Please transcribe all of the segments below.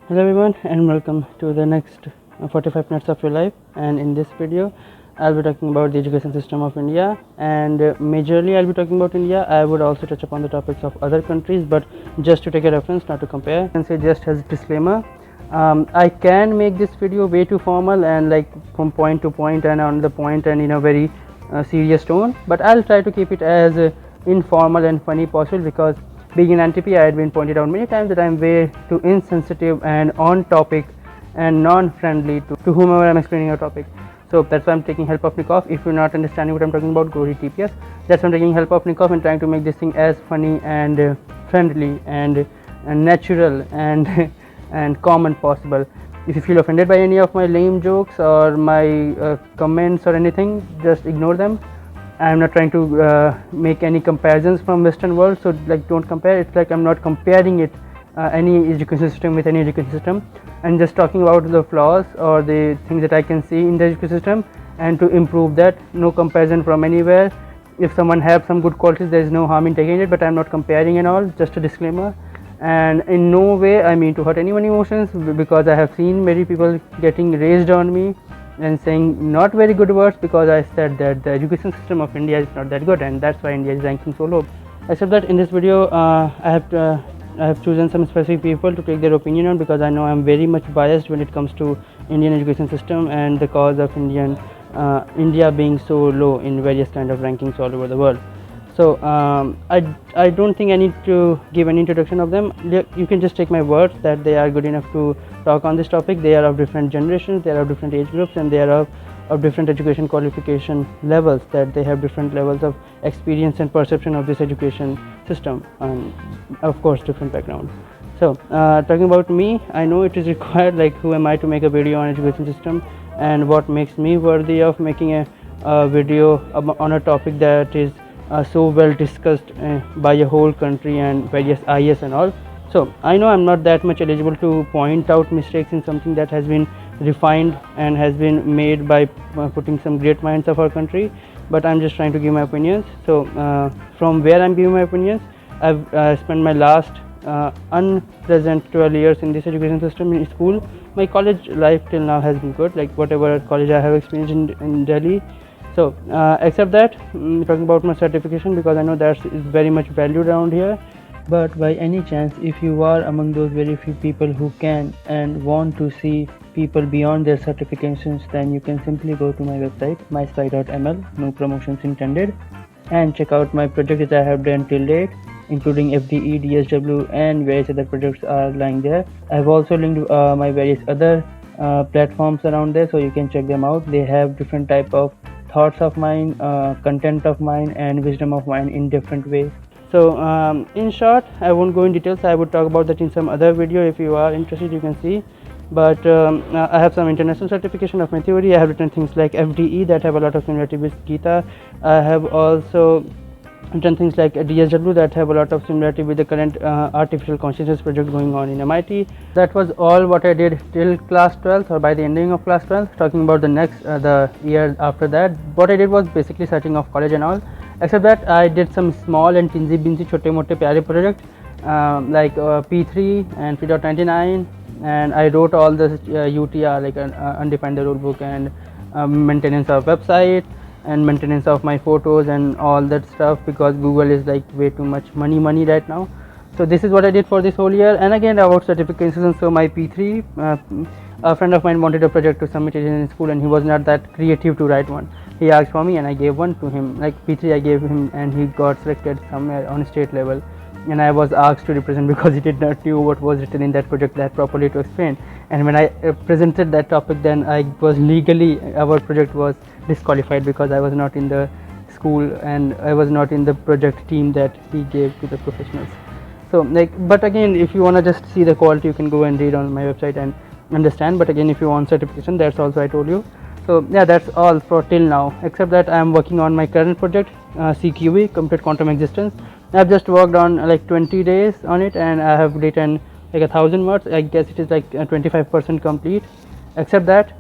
Hello everyone and welcome to the next 45 minutes of your life. And in this video I'll be talking about the education system of India, and majorly I'll be talking about India. I would also touch upon the topics of other countries, but just to take a reference, not to compare. I can say just as a disclaimer, I can make this video way too formal and like from point to point and on the point and in a very serious tone, but I'll try to keep it as informal and funny possible, because being an NTP, I had been pointed out many times that I'm way too insensitive and on topic and non-friendly to whomever I'm explaining a topic. So that's why I'm taking help of Nikov. If you're not understanding what I'm talking about, go read TPS. That's why I'm taking help of Nikov and trying to make this thing as funny and friendly and natural and and common possible. If you feel offended by any of my lame jokes or my comments or anything, just ignore them. I'm not trying to make any comparisons from Western world, so like don't compare. It's like I'm not comparing it any education system with any education system. I'm just talking about the flaws or the things that I can see in the education system and to improve that. No comparison from anywhere. If someone has some good qualities, there is no harm in taking it, but I'm not comparing and all. Just a disclaimer. And in no way I mean to hurt anyone's emotions, because I have seen many people getting raised on me and saying not very good words because I said that the education system of India is not that good, and that's why India is ranking so low. Except that in this video I have chosen some specific people to take their opinion on, because I know I'm very much biased when it comes to Indian education system and the cause of India being so low in various kind of rankings all over the world. So I don't think I need to give any introduction of them. You can just take my words that they are good enough to talk on this topic. They are of different generations, they are of different age groups, and they are of different education qualification levels, that they have different levels of experience and perception of this education system, and of course different backgrounds. So talking about me, I know it is required, like who am I to make a video on education system, and what makes me worthy of making a video on a topic that is so well discussed by a whole country and various IS and all. So I know I'm not that much eligible to point out mistakes in something that has been refined and has been made by putting some great minds of our country, but I'm just trying to give my opinions. So from where I'm giving my opinions, I've spent my last unpleasant 12 years in this education system in school. My college life till now has been good, like whatever college I have experienced in Delhi. So except that, talking about my certification, because I know that is very much valued around here. But by any chance, if you are among those very few people who can and want to see people beyond their certifications, then you can simply go to my website myspy.ml, no promotions intended, and check out my projects that I have done till date, including FDE, DSW, and various other projects are lying there. I have also linked my various other platforms around there, so you can check them out. They have different type of thoughts of mine, content of mine, and wisdom of mine in different ways. So in short, I won't go in details. I would talk about that in some other video. If you are interested, you can see. But I have some international certification of my theory. I have written things like FDE that have a lot of similarity with Gita. I have also done things like DSW that have a lot of similarity with the current artificial consciousness project going on in MIT. That was all what I did till class 12th, or by the ending of class 12th. Talking about the next the year after that, what I did was basically starting off college and all. Except that I did some small and tinsy binsy chote mote pyare projects like P3 and P.99, and I wrote all the UTR, like undefined the rule book, and maintenance of website and maintenance of my photos and all that stuff, because Google is like way too much money right now. So this is what I did for this whole year. And again about certifications, so my P3, a friend of mine wanted a project to submit it in school, and he was not that creative to write one. He asked for me and I gave one to him, like P3 I gave him, and he got selected somewhere on state level, and I was asked to represent because he did not know what was written in that project that properly to explain. And when I presented that topic, then I was legally, our project was disqualified because I was not in the school and I was not in the project team that he gave to the professionals. So like, but again, if you want to just see the quality, you can go and read on my website and understand. But again, if you want certification, that's also I told you. So yeah, that's all for till now, except that I am working on my current project, CQE, Complete Quantum Existence. I've just worked on like 20 days on it, and I have written like 1,000 words. I guess it is like 25% complete. Except that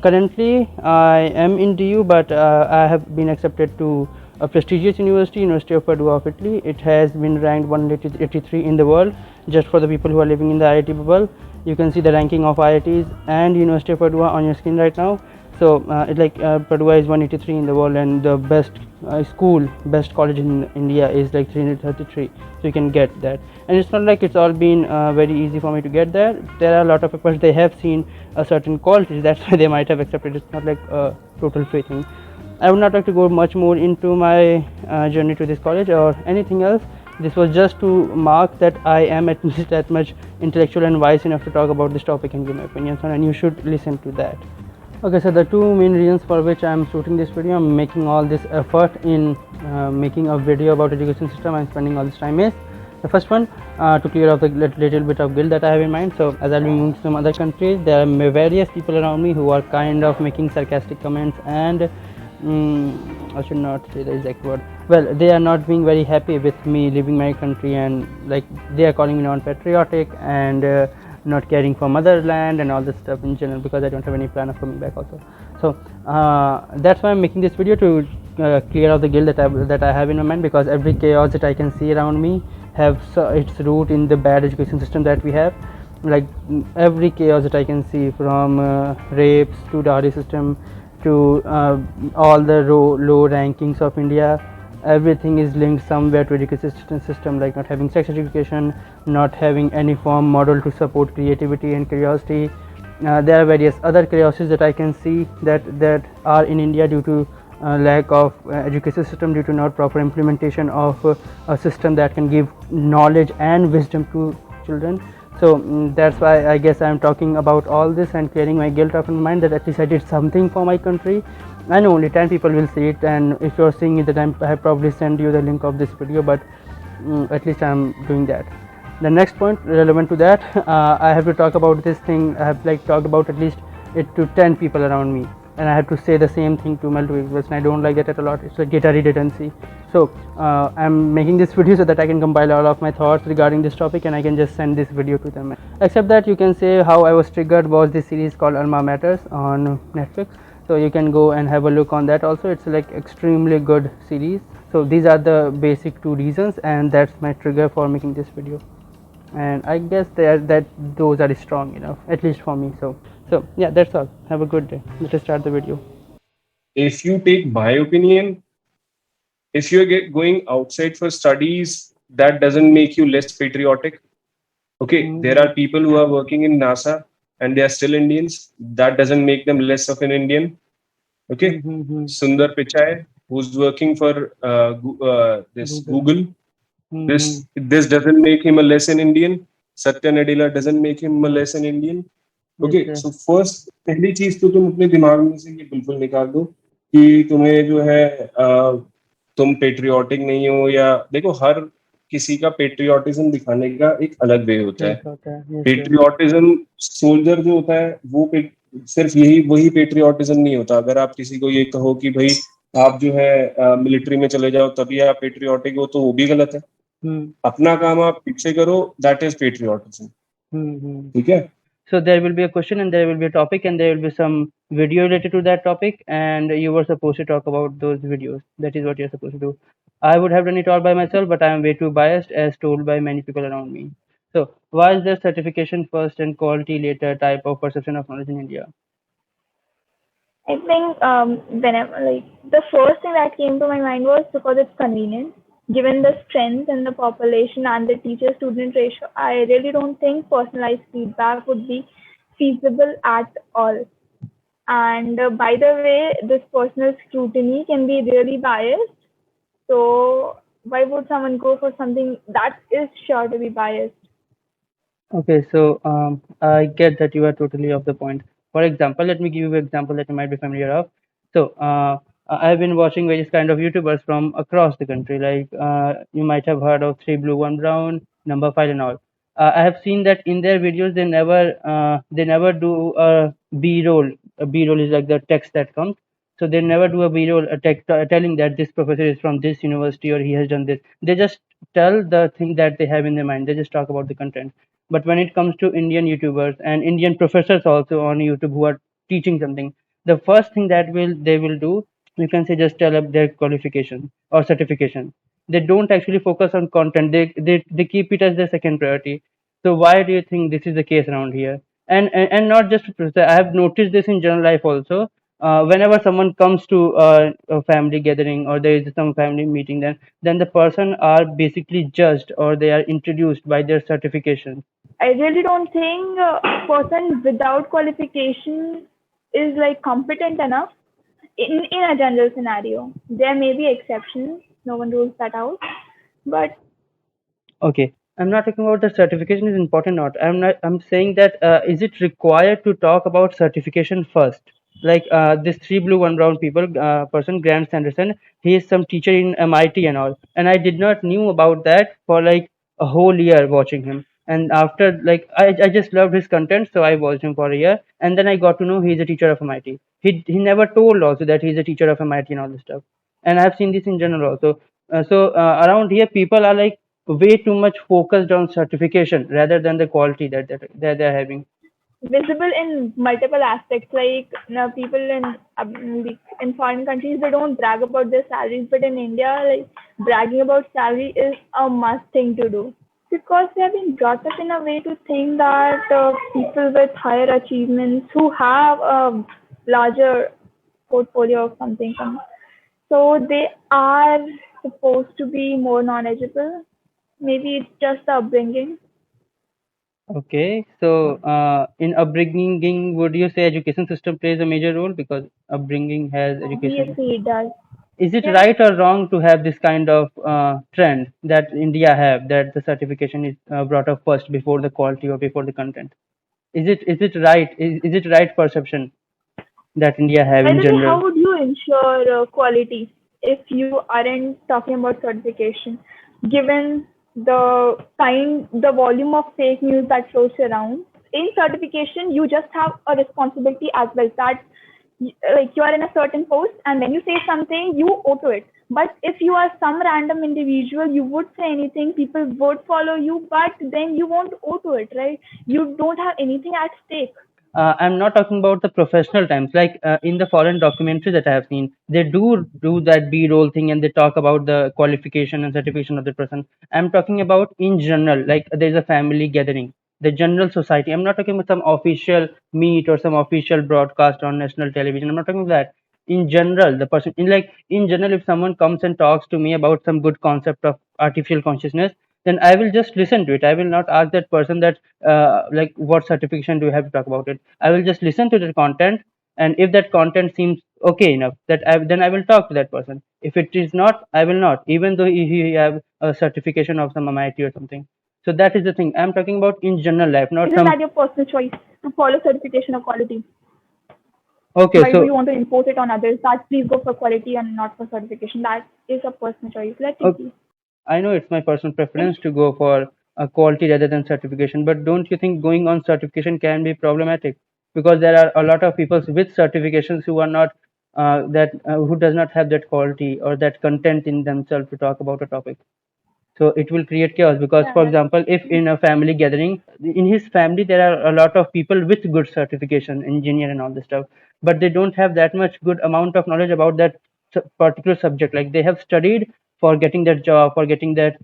currently I am in DU, but I have been accepted to a prestigious university, University of Padua of Italy. It has been ranked 183 in the world, just for the people who are living in the IIT bubble. You can see the ranking of IITs and University of Padua on your screen right now. So Padua is 183 in the world, and the best best college in India is like 333. So you can get that, and it's not like it's all been very easy for me to get there. There are a lot of people, they have seen a certain qualities, that's why they might have accepted. It's not like a total free thing. I would not like to go much more into my journey to this college or anything else. This was just to mark that I am at least that much intellectual and wise enough to talk about this topic and give my opinions on, and you should listen to that. Okay, so the two main reasons for which I am shooting this video, I'm making all this effort in making a video about education system and spending all this time is, the first one, to clear off the little bit of guilt that I have in mind. So as I'll be moving to some other countries, there are various people around me who are kind of making sarcastic comments, and I should not say the exact word. Well, they are not being very happy with me leaving my country, and like they are calling me non-patriotic and not caring for motherland and all this stuff in general, because I don't have any plan of coming back also. So that's why I'm making this video, to clear out the guilt that I have in my mind, because every chaos that I can see around me have its root in the bad education system that we have. Like every chaos that I can see, from rapes to dowry system to all the low rankings of India, everything is linked somewhere to education system, like not having sex education, not having any form model to support creativity and curiosity. There are various other curiosities that I can see that are in India due to lack of education system, due to not proper implementation of a system that can give knowledge and wisdom to children. So that's why I guess I'm talking about all this and clearing my guilt off in my mind, that at least I did something for my country. I know only 10 people will see it, and if you're seeing it, then I have probably sent you the link of this video, but at least I'm doing that. The next point relevant to that, I have to talk about this thing. I have like talked about at least it to 10 people around me, and I have to say the same thing to multiple people, and I don't like that at a lot. It's like data redundancy. So I'm making this video so that I can compile all of my thoughts regarding this topic, and I can just send this video to them. Except that, you can say how I was triggered was this series called Alma Matters on Netflix. So you can go and have a look on that also. It's like extremely good series. So these are the basic two reasons, and that's my trigger for making this video. And I guess those are strong enough, at least for me. So yeah, that's all. Have a good day. Let us start the video. If you take my opinion, if you're going outside for studies, that doesn't make you less patriotic. Okay, there are people who are working in NASA and they are still Indians. That doesn't make them less of an Indian. Okay, Sundar Pichai, who's working for this Google, this doesn't make him a less an Indian. Satya Nadella doesn't make him a less an Indian. Okay so first पहली चीज तो तुम अपने दिमाग में से ये बिल्कुल निकाल दो कि तुम्हें जो है तुम पेट्रियाटिक नहीं हो, या देखो हर किसी का पेट्रियाटिज्म दिखाने का एक अलग वे होता है. पेट्रियाटिज्म सोल्जर जो होता है वो सिर्फ यही वही पेट्रियाटिज्म नहीं होता. अगर आप किसी को ये कहो कि भाई आप जो है मिलिट्री में चले जाओ तभी आप पेट्रियाटिक हो, तो वो भी गलत है. अपना काम आप ठीक से करो, दैट इज पेट्रियाटिज्म. ठीक है. So there will be a question and there will be a topic and there will be some video related to that topic, and you were supposed to talk about those videos. That is what you're supposed to do. I would have done it all by myself, but I am way too biased, as told by many people around me. So why is there certification first and quality later type of perception of knowledge in India? I think whenever, like, the first thing that came to my mind was because it's convenient. Given the strength and the population and the teacher-student ratio, I really don't think personalized feedback would be feasible at all. And by the way, this personal scrutiny can be really biased. So why would someone go for something that is sure to be biased? Okay, so I get that you are totally off the point. For example, let me give you an example that you might be familiar of. So I have been watching various kind of YouTubers from across the country. Like you might have heard of Three Blue One Brown, Number Five, and all. I have seen that in their videos they never do a B roll. A B roll is like the text that comes. So they never do a B roll, a text telling that this professor is from this university or he has done this. They just tell the thing that they have in their mind. They just talk about the content. But when it comes to Indian YouTubers and Indian professors also on YouTube who are teaching something, the first thing that will they will do, you can say, just tell up their qualification or certification. They don't actually focus on content. They keep it as their second priority. So why do you think this is the case around here? And not just I have noticed this in general life also. Whenever someone comes to a family gathering or there is some family meeting, then the person are basically judged or they are introduced by their certification. I really don't think a person without qualification is like competent enough in a general scenario. There may be exceptions, no one rules that out, but Okay, I'm not talking about the certification is important or not. I'm not. I'm saying that is it required to talk about certification first? Like this three blue one brown people person Grant Sanderson, he is some teacher in MIT and all, and I did not knew about that for like a whole year watching him. And after like I just loved his content, so I watched him for a year, and then I got to know he's a teacher of MIT. He never told also that he's a teacher of MIT and all this stuff. And I've seen this in general also. So around here, people are like way too much focused on certification rather than the quality that they're having. visible in multiple aspects. Like people in foreign countries, they don't brag about their salaries, but in India, like bragging about salary is a must thing to do because they have been brought up in a way to think that people with higher achievements who have a larger portfolio of something, so they are supposed to be more knowledgeable. Maybe it's just the upbringing. Okay, so in upbringing, would you say education system plays a major role because upbringing has education? Obviously, it does. Is it Yeah. right or wrong to have this kind of trend that India have that the certification is brought up first before the quality or before the content? Is it right? Is it right perception that India have By in the way, general? how would you ensure quality if you aren't talking about certification, given the volume of fake news that floats around? In certification, you just have a responsibility as well that like you are in a certain post and when you say something, you owe to it. But if you are some random individual, you would say anything, people would follow you, but then you won't owe to it, right? You don't have anything at stake. I'm not talking about the professional times. Like in the foreign documentaries that I have seen, they do that B-roll thing and they talk about the qualification and certification of the person. I'm talking about in general, like there's a family gathering, the general society. I'm not talking about some official meet or some official broadcast on national television. I'm not talking about that. In general, the person in general, if someone comes and talks to me about some good concept of artificial consciousness, then I will just listen to it. I will not ask that person that like what certification do you have to talk about it. I will just listen to the content, and if that content seems okay enough, then I will talk to that person. If it is not, I will not, even though he have a certification of some MIT or something. So that is the thing I'm talking about in general life, not Isn't some. that your personal choice to follow certification or quality? Okay, Why do so you want to impose it on others? That please go for quality and not for certification. That is a personal choice. Let it okay, be. I know it's my personal Thank preference to go for a quality rather than certification, but don't you think going on certification can be problematic? Because there are a lot of people with certifications who are not who does not have that quality or that content in themselves to talk about a topic. So it will create chaos because, yeah, for that's example, if in a family gathering, in his family there are a lot of people with good certification, engineer and all this stuff, but they don't have that much good amount of knowledge about that particular subject. Like they have studied for getting that job, for getting that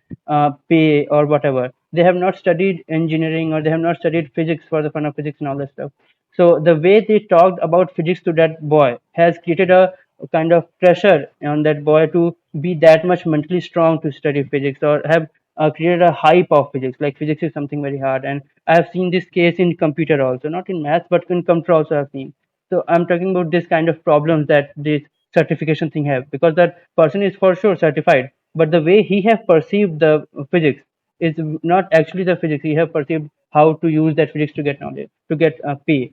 pay or whatever. They have not studied engineering or they have not studied physics for the fun of physics and all that stuff. So the way they talked about physics to that boy has created a kind of pressure on that boy to be that much mentally strong to study physics or have created a hype of physics. Like physics is something very hard, and I have seen this case in computer also, not in math, but in computer also I've seen. So I'm talking about this kind of problems that this certification thing have, because that person is for sure certified, but the way he have perceived the physics is not actually the physics. He have perceived how to use that physics to get knowledge, to get pay.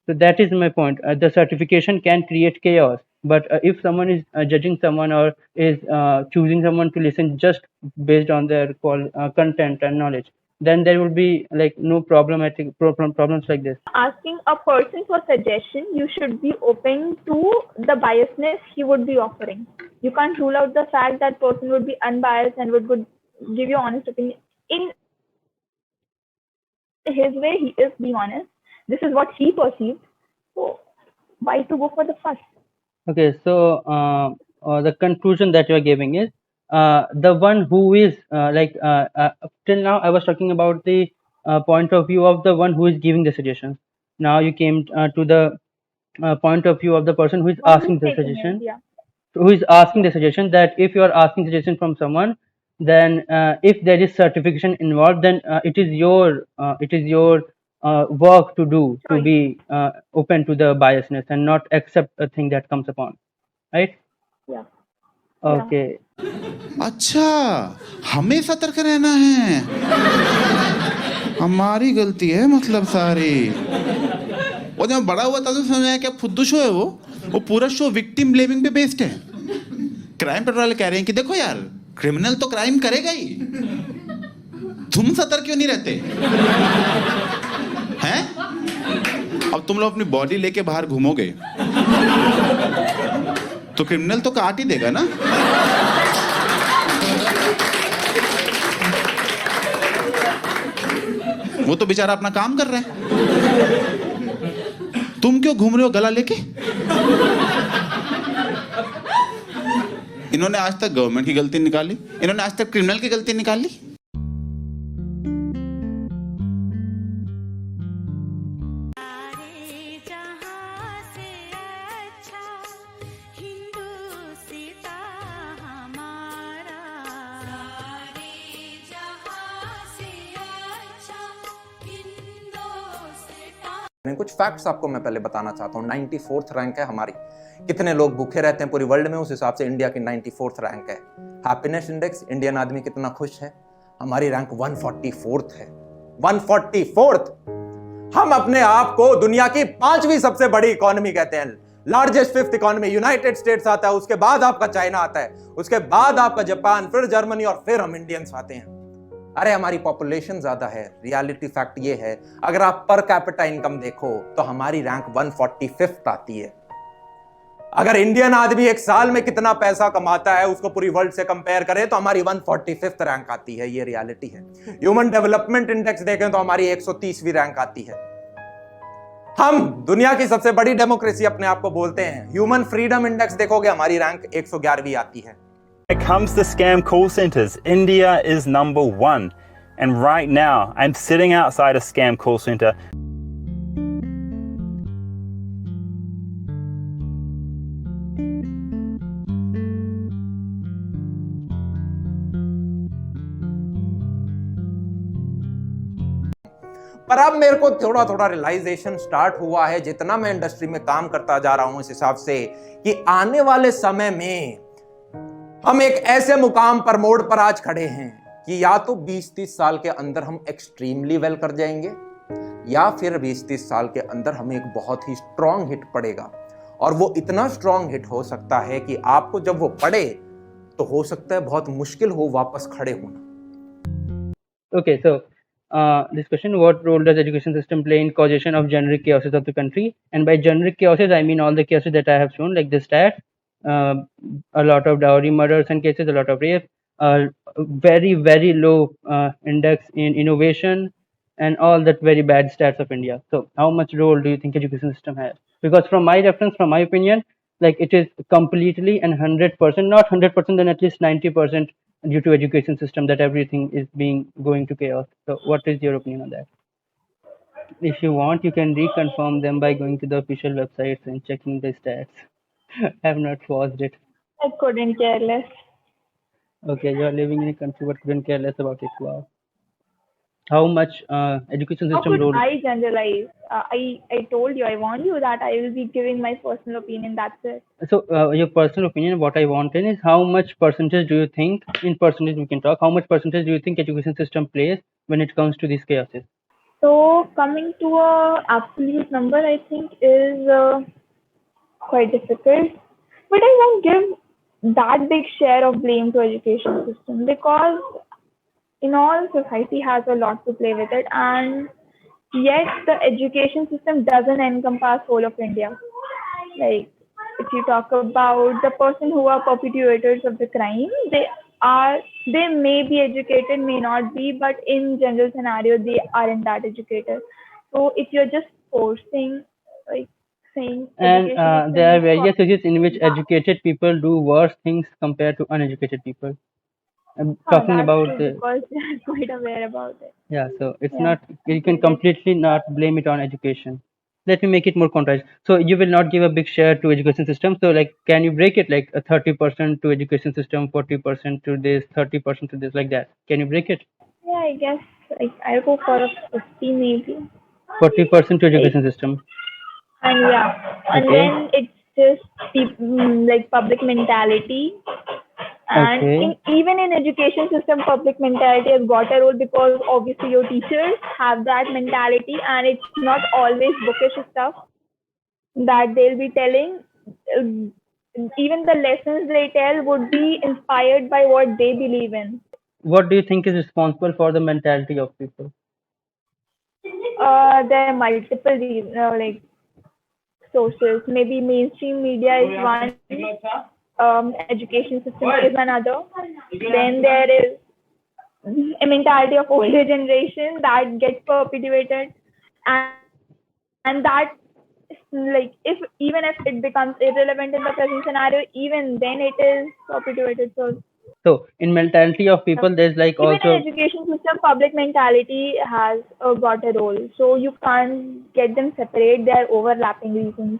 So that is my point. The certification can create chaos, but if someone is judging someone or is choosing someone to listen just based on their content and knowledge, then there will be like no problems like this. asking a person for suggestion. You should be open to the biasness he would be offering. You can't rule out the fact that person would be unbiased and would give you honest opinion. In his way, he is being honest. This is what he perceived. So why to go for the first? Okay, so the conclusion that you are giving is the one who is till now I was talking about the point of view of the one who is giving the suggestion. Now you came to the point of view of the person who is One who's asking the taking it, suggestion, yeah. who is asking the suggestion, that if you are asking suggestion from someone, then if there is certification involved, then it is your work to do, to Choice. be open to the biasness and not accept a thing that comes upon, right? Yeah. Okay. अच्छा, हमें सतर्क रहना है, हमारी गलती है मतलब सारी। वो जब बड़ा हुआ था तो समझ आया क्या फुद्दू शो है वो पूरा शो विक्टिम ब्लेमिंग पे बेस्ड है। क्राइम पेट्रोल वाले कह रहे हैं कि देखो यार, क्रिमिनल तो क्राइम करेगा ही, तुम सतर्क क्यों नहीं रहते हैं? अब तुम लोग अपनी बॉडी लेके बाहर घूमोगे तो क्रिमिनल तो काट ही देगा ना। वो तो बेचारा अपना काम कर रहा है, तुम क्यों घूम रहे हो गला लेके? इन्होंने आज तक गवर्नमेंट की गलती निकाली, इन्होंने आज तक क्रिमिनल की गलती निकाली। कुछ फैक्ट्स आपको मैं पहले बताना चाहता हूँ। 94th रैंक है हमारी। कितने लोग भूखे रहते हैं पूरी वर्ल्ड में, उस हिसाब से इंडिया की 94th रैंक है। हैप्पीनेस इंडेक्स, इंडियन आदमी कितना खुश है, हमारी रैंक 144th है। 144th। हम अपने आप को दुनिया की 5वीं सबसे बड़ी इकोनॉमी कहते हैं, largest 5th economy. United states आता है, उसके बाद आपका चाइना आता है, उसके बाद आपका जापान, फिर जर्मनी और फिर हम इंडियंस आते हैं। अरे हमारी पॉपुलेशन ज्यादा है। रियलिटी फैक्ट ये है, अगर आप पर कैपिटा इनकम देखो तो हमारी रैंक 145th आती है। अगर इंडियन आदमी एक साल में कितना पैसा कमाता है उसको पूरी वर्ल्ड से कंपेयर करें तो हमारी 145th रैंक आती है। ये रियलिटी है। ह्यूमन डेवलपमेंट इंडेक्स देखें तो हमारी 130वीं रैंक आती है। हम दुनिया की सबसे बड़ी डेमोक्रेसी अपने आप को बोलते हैं। ह्यूमन फ्रीडम इंडेक्स देखोगे हमारी रैंक 111वीं आती है। When it comes to scam call centers, India is number 1. And right now, I'm sitting outside a scam call center. पर अब मेरे को थोड़ा थोड़ा रियलाइजेशन स्टार्ट हुआ है, जितना मैं इंडस्ट्री में काम करता जा रहा हूं इस हिसाब से, कि आने वाले समय में हम एक ऐसे मुकाम पर, मोड़ पर आज खड़े हैं कि या तो 20-30 साल के अंदर हम एक्सट्रीमली वेल कर जाएंगे, या फिर 20-30 साल के अंदर हमें एक बहुत ही स्ट्रॉन्ग हिट पड़ेगा। और वो इतना स्ट्रॉन्ग हिट हो सकता है कि आपको जब वो पड़े तो हो सकता है बहुत मुश्किल हो वापस खड़े होना। Okay, so this question: what role does education system play in causation of generic chaoses of the country? And by generic chaoses, I mean all the cases that I have shown, like the stat, a lot of dowry murders and cases, a lot of rape, very very low index in innovation, and all that very bad stats of India. So how much role do you think education system has? Because from my reference, from my opinion, like it is completely and 100%, not 100%, then at least 90% due to education system that everything is being going to chaos. So what is your opinion on that? If you want, you can reconfirm them by going to the official websites and checking the stats. I have not paused it. I couldn't care less. Okay, you are living in a country but couldn't care less about it. Wow. How much education How system could role? I generalize? I told you, I warned you that I will be giving my personal opinion. That's it. So your personal opinion, what I want in is how much percentage do you think, in percentage we can talk, how much percentage do you think education system plays when it comes to these chaoses? So coming to a absolute number, I think is quite difficult. But I won't give that big share of blame to education system, because in all, society has a lot to play with it, and yet the education system doesn't encompass whole of India. Like if you talk about the person who are perpetrators of the crime, they may be educated, may not be, but in general scenario they aren't that educated. So if you're just forcing, like saying, And education system there are is various for- cases in which educated people do worse things compared to uneducated people. talking That's about true the because they're quite aware about it. yeah, so it's Yeah. not, you can Yes. completely not blame it on education. Let me make it more contrast. So you will not give a big share to education system. So like, can you break it like a 30% to education system, 40% to this, 30% to this, like that? Can you break it? Yeah, I guess like I'll go for a 50 maybe. 40% to Like, education system. and yeah, and Okay. then it's just like public mentality. And Okay. in even in education system, public mentality has got a role because obviously your teachers have that mentality, and it's not always bookish stuff that they'll be telling. Even the lessons they tell would be inspired by what they believe in. What do you think is responsible for the mentality of people? There are multiple like sources. Maybe mainstream media is one. Education system is another. Then there is a mentality of older generation that gets perpetuated, and that like even if it becomes irrelevant in the present scenario, even then it is perpetuated. So So in mentality of people, there's like even in also education system, public mentality has got a role. So you can't get them separate. They are overlapping reasons.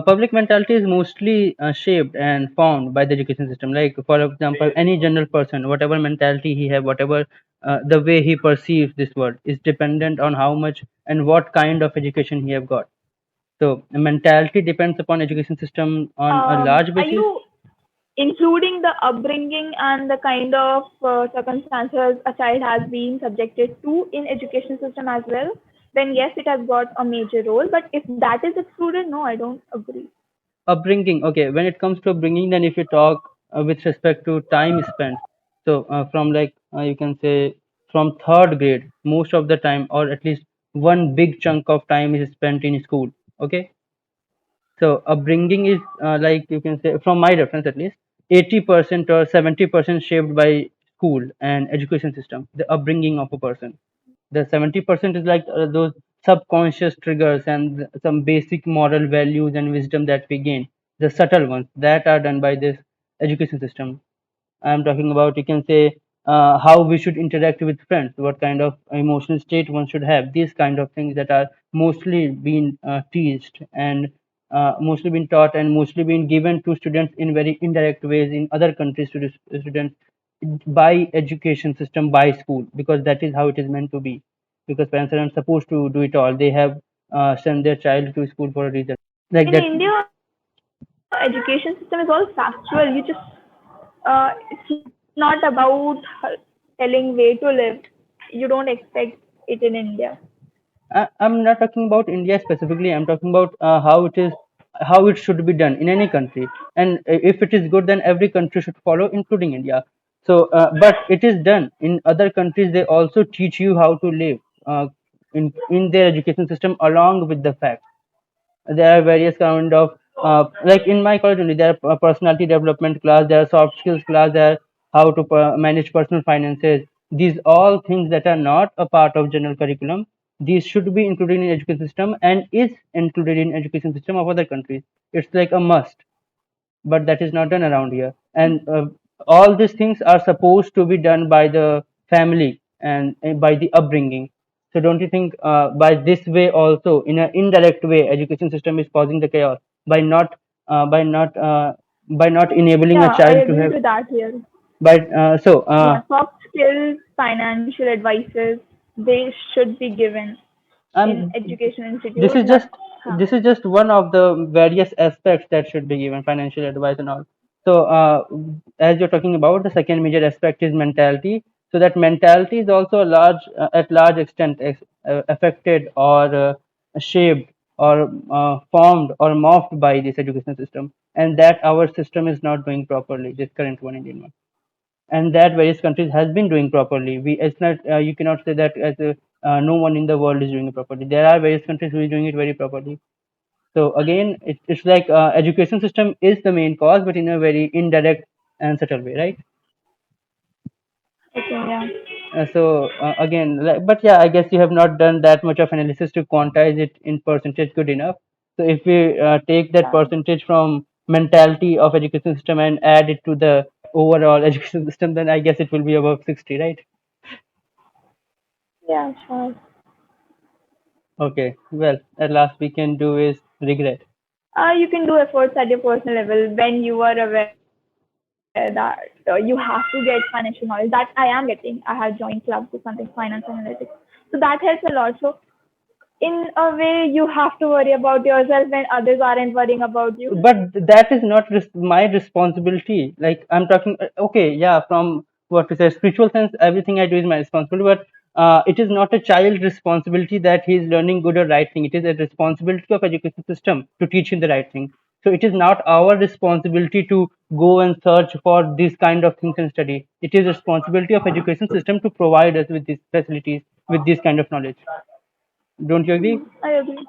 public mentality is mostly shaped and formed by the education system. Like for example, any general person, whatever mentality he have, whatever the way he perceives this world is dependent on how much and what kind of education he have got. So mentality depends upon education system on a large Are basis. you including the upbringing and the kind of circumstances a child has been subjected to in education system as well? Then yes, it has got a major role. But if that is excluded, no, I don't agree. Upbringing, okay, when it comes to upbringing, then if you talk with respect to time spent, so from like you can say from third grade, most of the time, or at least one big chunk of time is spent in school. Okay, so upbringing is like you can say, from my reference at least, 80% or 70% shaped by school and education system, the upbringing of a person. The 70% is like those subconscious triggers and some basic moral values and wisdom that we gain, the subtle ones that are done by this education system. I'm talking about, you can say, how we should interact with friends, what kind of emotional state one should have, these kind of things that are mostly being teached and mostly been taught and mostly been given to students in very indirect ways in other countries to students by education system, by school, because that is how it is meant to be. Because parents are not supposed to do it all. They have sent their child to school for a reason. Like In that. India, education system is all factual. You just it's not about telling way to live. You don't expect it in India. I'm not talking about India specifically. I'm talking about how it is, how it should be done in any country. And if it is good, then every country should follow, including India. So, but it is done in other countries. They also teach you how to live in their education system, along with the facts. There are various kind of like in my college only, there are personality development class, there are soft skills class, there are how to manage personal finances. These all things that are not a part of general curriculum, these should be included in education system and is included in education system of other countries. It's like a must, but that is not done around here. And all these things are supposed to be done by the family and by the upbringing. So don't you think by this way also, in an indirect way, education system is causing the chaos by not uh, by not uh, by not enabling a Yeah, I child to agree have to that here. by Yeah, soft skills, financial advices, they should be given in um education this institute. is Not, just huh. this is just one of the various aspects that should be given, financial advice and all. So as you're talking about, the second major aspect is mentality. So that mentality is also a large at large extent affected or shaped or formed or morphed by this education system, and that our system is not doing properly, this current one, Indian one, and that various countries has been doing properly. We, it's not, you cannot say that as no one in the world is doing it properly. There are various countries who is doing it very properly. So again, it's like education system is the main cause, but in a very indirect and subtle way, right? Okay, yeah. Again, but yeah, I guess you have not done that much of analysis to quantize it in percentage good enough. So if we take that Yeah. percentage from mentality of education system and add it to the overall education system, then I guess it will be above 60, right? Yeah, sure. Okay, well, at last we can do is regret. You can do efforts at your personal level when you are aware that you have to get financial knowledge. That I am getting. I have joined clubs or something, finance analytics. So that helps a lot. So in a way, you have to worry about yourself when others aren't worrying about you. But that is not my responsibility. Like I'm talking, okay, yeah, from what to say, spiritual sense, everything I do is my responsibility. But it is not a child responsibility that he is learning good or right thing. It is a responsibility of education system to teach him the right thing. So it is not our responsibility to go and search for these kind of things and study. It is responsibility of education system to provide us with these facilities, with this kind of knowledge. Don't you agree? I agree.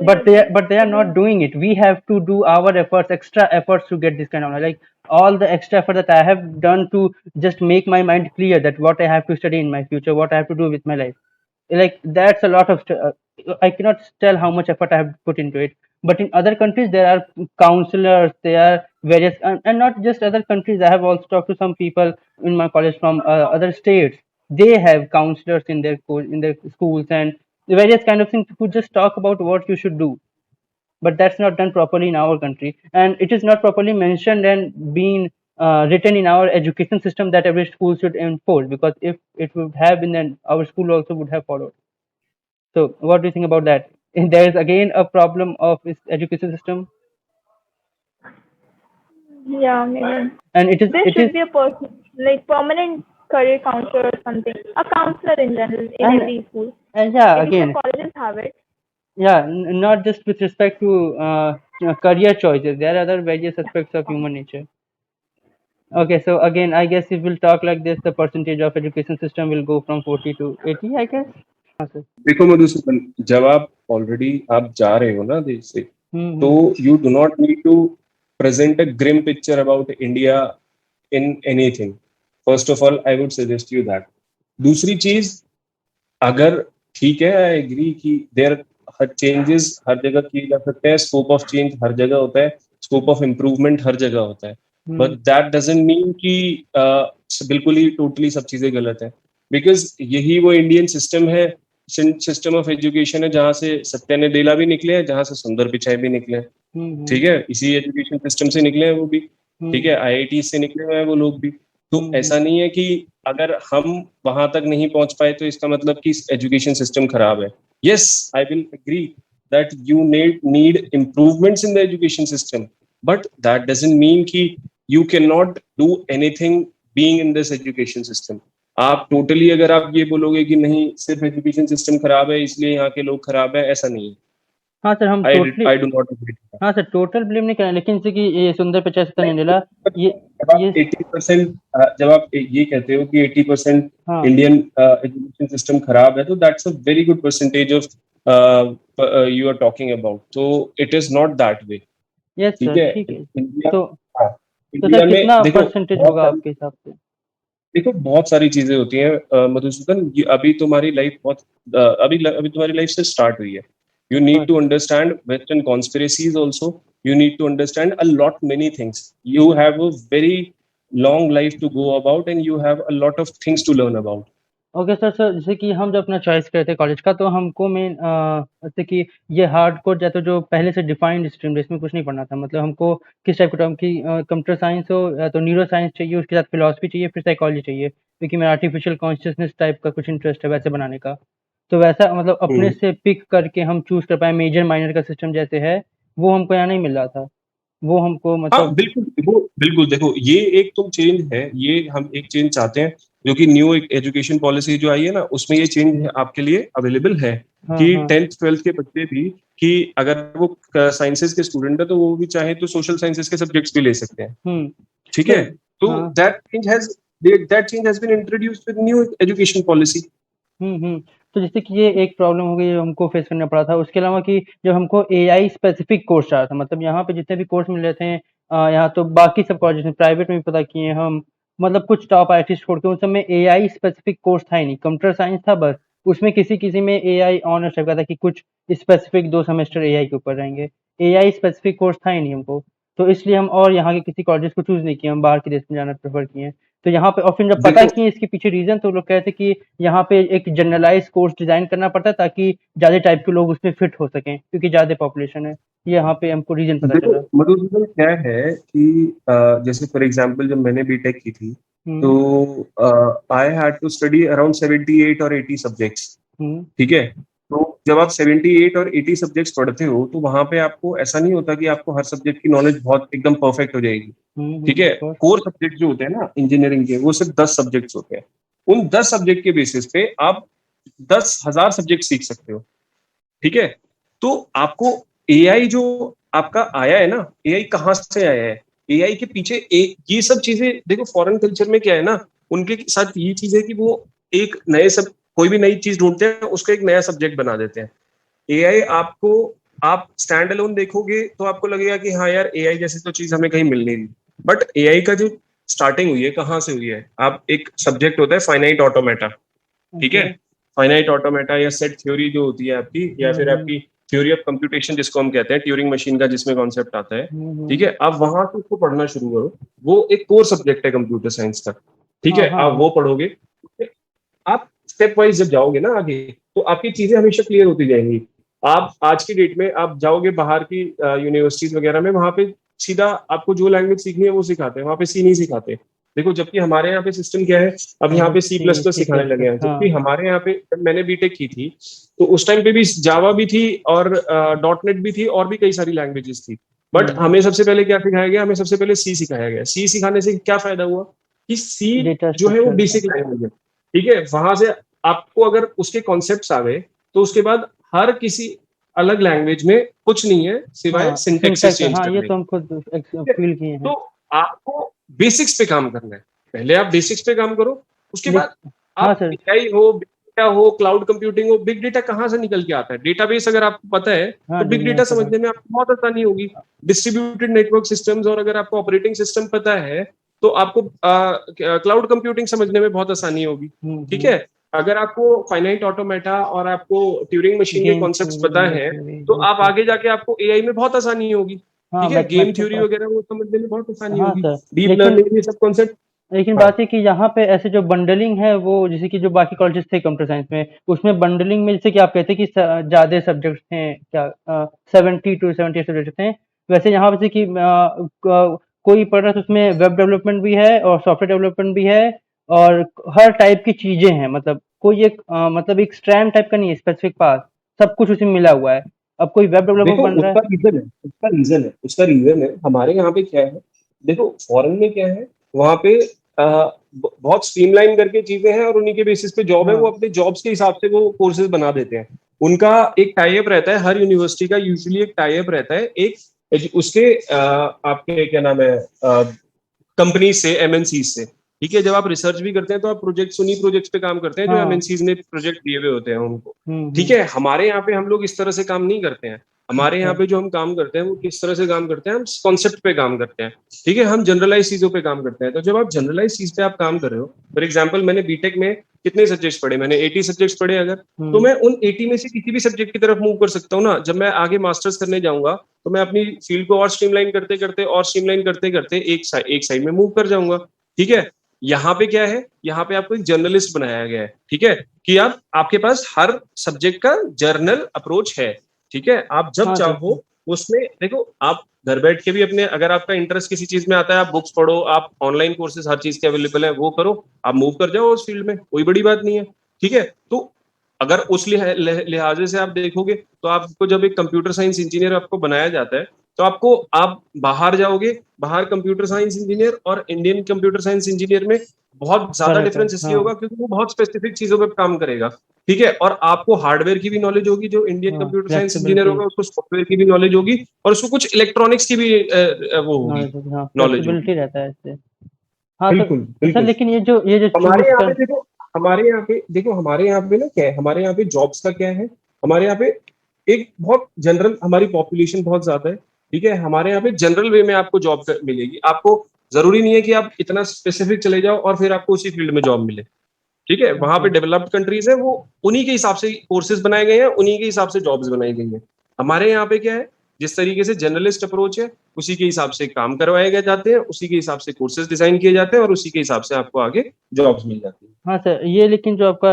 But they are not doing it. We have to do our efforts, extra efforts, to get this kind of knowledge. Like all the extra effort that I have done to just make my mind clear that what I have to study in my future, what I have to do with my life, like that's a lot of I cannot tell how much effort I have put into it. But in other countries there are counselors, there are various, and not just other countries, I have also talked to some people in my college from other states. They have counselors in their in their schools and various kind of things who just talk about what you should do. But that's not done properly in our country, and it is not properly mentioned and being written in our education system that every school should enforce, because if it would have been, then our school also would have followed. So what do you think about that? There is again a problem of this education system, Yeah, maybe. and it is There should be a person, like permanent career counselor or something. A counselor in general in and every school. and yeah, Maybe some again, colleges have it. yeah, not just with respect to career choices. There are other various aspects of human nature. Okay, so again, I guess if we'll talk like this, the percentage of education system will go from 40 to 80, I guess. हाँ sir. देखो मधुसूदन, जब आप already आप जा रहे हो ना देश से, तो you do not need to present a grim picture about India in anything. First of all, I would suggest you that. दूसरी चीज, अगर ठीक है, आई एग्री कि देयर हर चेंजेस हर जगह किए जा सकते हैं, स्कोप ऑफ चेंज हर जगह होता है, स्कोप ऑफ इम्प्रूवमेंट हर जगह होता है, बट दैट डजंट मीन कि बिल्कुल ही टोटली सब चीजें गलत है, बिकॉज यही वो इंडियन सिस्टम है, सिस्टम ऑफ एजुकेशन है, जहां से सत्या नेदेला भी निकले हैं, जहां से सुंदर पिचाई भी निकले हैं, ठीक है, इसी एजुकेशन सिस्टम से निकले हैं वो भी, ठीक है, आईआईटी से निकले हुए हैं वो लोग भी। तो ऐसा नहीं है कि अगर हम वहां तक नहीं पहुंच पाए तो इसका मतलब कि एजुकेशन सिस्टम खराब है। Yes, I will agree that you need improvements in the education system, but that doesn't mean कि you can not do anything being in this education system. आप टोटली अगर आप ये बोलोगे कि नहीं सिर्फ एजुकेशन सिस्टम खराब है इसलिए यहाँ के लोग खराब है, ऐसा नहीं है। हाँ सर, हम totally, I do not agree. हाँ सर, टोटल ब्लेम नहीं करना, लेकिन जैसे कि ये सुंदर पिचाई सत्या नेदेला, ये 80%, जब आप ये कहते हो कि 80% हाँ, इंडियन एजुकेशन सिस्टम खराब है, तो that's a very good percentage of you are talking about, तो it is not that way. Yes ठीक सर, है, ठीक है। इंडिया, तो हाँ, तो इंडिया सर में कितना देखो परसेंटेज बहुत होगा सारी, आपके हिसाब से? देखो बहुत सारी चीजें होती हैं मधुसूदन, अभी तुम्हारी लाइफ बहुत अभी तुम्हारी लाइफ से स्टार्ट हुई है। You need to understand Western conspiracies also. You need to understand a lot many things. You have a very long life to go about, and you have a lot of things to learn about. Okay sir. Sir जैसे कि हम जब अपना choice करते हैं college का, तो हमको मेन जैसे कि ये हार्डकोर या तो जो पहले से डिफाइंड स्ट्रीम, जिसमें कुछ नहीं पढ़ना था, मतलब हमको किस टाइप का टर्म की कंप्यूटर साइंस हो या तो न्यूरो साइंस चाहिए, उसके साथ फिलॉसफी चाहिए, फिर साइकोलॉजी चाहिए, क्योंकि मेरा आर्टिफिशियल कॉन्शियसनेस टाइप का कुछ इंटरेस्ट है वैसे बनाने का। तो वैसा मतलब अपने से पिक करके हम चूज कर पाए मेजर माइनर का सिस्टम जैसे है, वो हमको यहाँ नहीं मिल रहा था। वो हमको हाँ मतलब बिल्कुल, वो बिल्कुल देखो, ये एक तुम चेंज है, ये हम एक चेंज चाहते हैं, जो कि न्यू एजुकेशन पॉलिसी जो आई है ना, उसमें ये चेंज आपके लिए अवेलेबल है कि 10th 12th के बच्चे भी, कि अगर वो साइंसेस के स्टूडेंट है तो वो भी चाहे तो सोशल साइंसेस के सब्जेक्ट्स भी ले सकते हैं, ठीक है। तो that change has been introduced with new education policy. तो जैसे कि ये एक प्रॉब्लम हो गई जो हमको फेस करना पड़ा था। उसके अलावा कि जब हमको एआई स्पेसिफिक कोर्स चाह था, मतलब यहाँ पे जितने भी कोर्स मिल रहे थे, यहाँ तो बाकी सब कॉलेज में, प्राइवेट में भी पता किए हम, मतलब कुछ टॉप आईआईटी छोड़ के उन सब में एआई स्पेसिफिक कोर्स था ही नहीं। कंप्यूटर साइंस था बस, उसमें किसी में एआई ऑनर्स रखा था कि कुछ स्पेसिफिक 2 सेमेस्टर एआई के ऊपर रहेंगे। एआई स्पेसिफिक कोर्स था ही नहीं हमको। तो इसलिए हम और यहाँ के किसी कॉलेजेस को चूज नहीं किया, हम बाहर के देश में जाना प्रेफर किए। तो यहाँ पे और फिर जब पता देखो किए इसके पीछे रीजन, तो लोग कहते कि यहाँ पे एक जनरलाइज कोर्स डिजाइन करना पड़ता है ताकि ज्यादा टाइप के लोग उसमें फिट हो सकें, क्योंकि ज्यादा पॉपुलेशन है। ये यहाँ पे हमको रीजन पता देखो चला। मधुसूदन क्या है कि जैसे फॉर एग्जांपल जब मैंने बीटेक की थी हम्म तो I had to study around 78 और 80 सब्जेक्ट्स। हम्म ठीक है, तो जब आप 78 और 80 सब्जेक्ट्स पढ़ते हो तो वहां पे आपको ऐसा नहीं होता कि आपको हर सब्जेक्ट की नॉलेज बहुत एकदम परफेक्ट हो जाएगी। ठीक है, of course। कोर सब्जेक्ट जो होते हैं ना इंजीनियरिंग के, वो सिर्फ 10 सब्जेक्ट्स होते हैं। उन 10 सब्जेक्ट के बेसिस पे आप 10,000 सब्जेक्ट सीख सकते हो। ठीक है, तो आपको एआई जो आपका आया है ना, एआई कहाँ से आया है, एआई के पीछे ये सब चीजें देखो। फॉरेन कल्चर में क्या है ना, उनके साथ ये चीज है कि वो एक नए सब कोई भी नई चीज ढूंढते हैं उसको एक नया सब्जेक्ट बना देते हैं। एआई आपको, आप स्टैंड अलोन देखोगे तो आपको लगेगा कि हाँ यार एआई जैसी तो चीज हमें कहीं मिल नहीं रही। बट एआई का जो स्टार्टिंग हुई है कहाँ से हुई है, आप एक सब्जेक्ट होता है फाइनाइट ऑटोमेटा। ठीक है, फाइनाइट ऑटोमेटा या सेट थ्योरी जो होती है आपकी, या फिर आपकी थ्योरी ऑफ कंप्यूटेशन जिसको हम कहते हैं, ट्यूरिंग मशीन का जिसमें कॉन्सेप्ट आता है। ठीक है, आप वहां से उसको पढ़ना शुरू करो, वो एक कोर सब्जेक्ट है कंप्यूटर साइंस का। ठीक है, आप वो पढ़ोगे, आप स्टेप वाइज जब जाओगे ना आगे, तो आपकी चीजें हमेशा क्लियर होती जाएंगी। आप आज की डेट में आप जाओगे बाहर की यूनिवर्सिटीज वगैरह में, वहां पे सीधा आपको जो लैंग्वेज सीखनी है वो सिखाते हैं, वहां पे सी नहीं सिखाते। देखो, जबकि हमारे यहाँ पे सिस्टम क्या है, अब यहाँ पे सी प्लस प्लस सिखाने लगे हैं। जबकि हमारे यहाँ पे जब मैंने बीटेक की थी तो उस टाइम पे भी जावा भी थी और डॉट नेट भी थी और भी कई सारी लैंग्वेजेस थी। बट हमें सबसे पहले क्या सिखाया गया, हमें सबसे पहले सी सिखाया गया। सी सिखाने से क्या फायदा हुआ कि सी जो है वो बेसिक लैंग्वेज है। ठीक है, वहां से आपको अगर उसके कॉन्सेप्ट्स आ गए तो उसके बाद हर किसी अलग लैंग्वेज में कुछ नहीं है सिवाय सिंटैक्सेस चेंज करने। ये तो हम खुद फील किए हैं। तो आपको बेसिक्स पे काम करना है, पहले आप बेसिक्स पे काम करो, उसके बाद आप एआई हो, बिग डेटा हो, क्लाउड कंप्यूटिंग हो। बिग डेटा कहाँ से निकल के आता है, डेटाबेस अगर आपको पता है तो बिग डेटा समझने में आपको बहुत आसानी होगी। डिस्ट्रीब्यूटेड नेटवर्क सिस्टम्स, और अगर आपको ऑपरेटिंग सिस्टम पता है तो आपको क्लाउड कंप्यूटिंग समझने में बहुत आसानी होगी। ठीक है, अगर आपको फाइनाइट ऑटोमेटा और आपको ट्यूरिंग मशीन के कॉन्सेप्ट्स पता है तो आप आगे जाके आपको एआई में बहुत आसानी होगी। ठीक है, गेम थ्योरी वगैरह वो समझने में बहुत आसानी होगी, डीप लर्निंग ये सब कॉन्सेप्ट। लेकिन बात है कि यहाँ पे ऐसे जो बंडलिंग है, वो जैसे कि जो बाकी कॉलेजेस थे कंप्यूटर साइंस में, उसमें बंडलिंग में जैसे कि आप कहते हैं कि ज्यादा सब्जेक्ट्स थे, क्या 70 to 78 सब्जेक्ट थे, वैसे यहाँ पे कि कोई पढ़ रहा है तो उसमें वेब डेवलपमेंट भी है और सॉफ्टवेयर डेवलपमेंट भी है और हर टाइप की चीजें हैं। मतलब कोई एक मतलब एक स्ट्रैंड टाइप का नहीं है, स्पेसिफिक पाथ, सब कुछ उसमें मिला हुआ है। अब कोई वेब डेवलपमेंट बन रहा है, उसका रीजन है हमारे यहाँ पे क्या है। देखो फॉरेन में क्या है, वहां पे बहुत स्ट्रीमलाइन करके चीजें हैं और उन्हीं के बेसिस पे जॉब है। वो अपने जॉब्स के हिसाब से वो कोर्सेज बना देते हैं। उनका एक टाई अप रहता है, हर यूनिवर्सिटी का यूजुअली एक टाई अप रहता है एक उसके आपके क्या नाम है कंपनी से, एमएनसी से। ठीक है, जब आप रिसर्च भी करते हैं तो आप प्रोजेक्ट्स, उन्हीं प्रोजेक्ट्स पे काम करते हैं जो एमएनसीज ने प्रोजेक्ट दिए हुए होते हैं उनको। ठीक है, हमारे यहाँ पे हम लोग इस तरह से काम नहीं करते हैं। हमारे यहाँ पे जो हम काम करते हैं वो किस तरह से काम करते हैं, हम कॉन्सेप्ट पे काम करते हैं। ठीक है, हम जनरलाइज चीजों पे काम करते हैं। तो जब आप जनरलाइज चीज पे आप काम कर रहे हो, फॉर एग्जांपल मैंने बीटेक में कितने सब्जेक्ट्स पढ़े, मैंने 80 सब्जेक्ट्स पढ़े। अगर तो मैं उन 80 में से किसी भी सब्जेक्ट की तरफ मूव कर सकता हूँ ना। जब मैं आगे मास्टर्स करने जाऊंगा तो मैं अपनी फील्ड को और स्ट्रीमलाइन करते करते और स्ट्रीमलाइन करते करते एक साइड में मूव कर जाऊंगा। ठीक है, यहाँ पे क्या है, यहाँ पे आपको एक जर्नलिस्ट बनाया गया है। ठीक है, कि आपके पास हर सब्जेक्ट का जर्नल अप्रोच है। ठीक है, आप जब चाहो उसमें देखो, आप घर बैठ के भी अपने, अगर आपका इंटरेस्ट किसी चीज में आता है, आप बुक्स पढ़ो, आप ऑनलाइन कोर्सेज हर चीज के अवेलेबल है वो करो, आप मूव कर जाओ उस फील्ड में, कोई बड़ी बात नहीं है। ठीक है, तो अगर उस लिहाजे से आप देखोगे तो आपको जब एक कंप्यूटर साइंस इंजीनियर आपको बनाया जाता है तो आप बाहर जाओगे, बाहर कंप्यूटर साइंस इंजीनियर और इंडियन कंप्यूटर साइंस इंजीनियर में बहुत ज्यादा डिफरेंस इसलिए होगा क्योंकि वो बहुत स्पेसिफिक चीजों पर काम करेगा। ठीक है, और आपको हार्डवेयर की भी नॉलेज होगी, जो इंडियन कंप्यूटर साइंस इंजीनियर होगा उसको सॉफ्टवेयर की भी नॉलेज होगी और उसको कुछ इलेक्ट्रॉनिक्स की भी वो होगी, नॉलेज होगी रहता है इससे। बिल्कुल। लेकिन ये जो हमारे यहाँ पे देखो, हमारे यहाँ पे ना क्या है, हमारे यहाँ पे जॉब्स का क्या है, हमारे यहाँ पे एक बहुत जनरल, हमारी पॉपुलेशन बहुत ज्यादा है। ठीक है, हमारे यहाँ पे जनरल वे में आपको जॉब मिलेगी। आपको जरूरी नहीं है कि आप इतना स्पेसिफिक चले जाओ और फिर आपको उसी फील्ड में जॉब मिले। ठीक है, वहां पे डेवलप्ड कंट्रीज है, वो उन्हीं के हिसाब से कोर्सेज बनाए गए हैं, उन्हीं के हिसाब से जॉब्स बनाई गई हैं। हमारे यहाँ पे क्या है, जिस तरीके से जर्नलिस्ट अप्रोच है, उसी के हिसाब से काम करवाए गए जाते हैं, उसी के हिसाब से कोर्सेज डिजाइन किए जाते हैं और उसी के हिसाब से आपको आगे जॉब्स मिल जाती है। हाँ सर, ये लेकिन जो आपका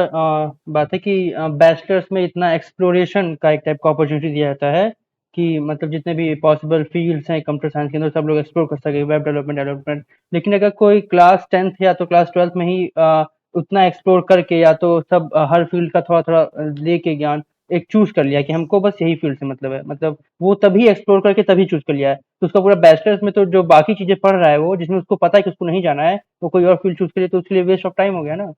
बात है कि बैचलर्स में इतना एक्सप्लोरेशन का एक टाइप का अपॉर्चुनिटी दिया जाता है कि मतलब जितने भी पॉसिबल फील्ड्स हैं कंप्यूटर साइंस के अंदर सब लोग एक्सप्लोर कर सके, वेब डेवलपमेंट। लेकिन अगर कोई क्लास 10th या तो क्लास 12th में ही उतना एक्सप्लोर करके या तो सब हर फील्ड का थोड़ा-थोड़ा लेके ज्ञान एक चूज़ कर लिया कि हमको बस यही फील्ड से मतलब है, मतलब वो तभी एक्सप्लोर करके तभी चूज़ कर लिया है। तो उसका पूरा बैचलर्स में तो जो बाकी चीज़ें पढ़ रहा है वो, जिसमें उसको पता है कि उसको नहीं जाना है, वो कोई और फील्ड चूज़ करे तो उसके लिए वेस्ट ऑफ टाइम हो गया ना।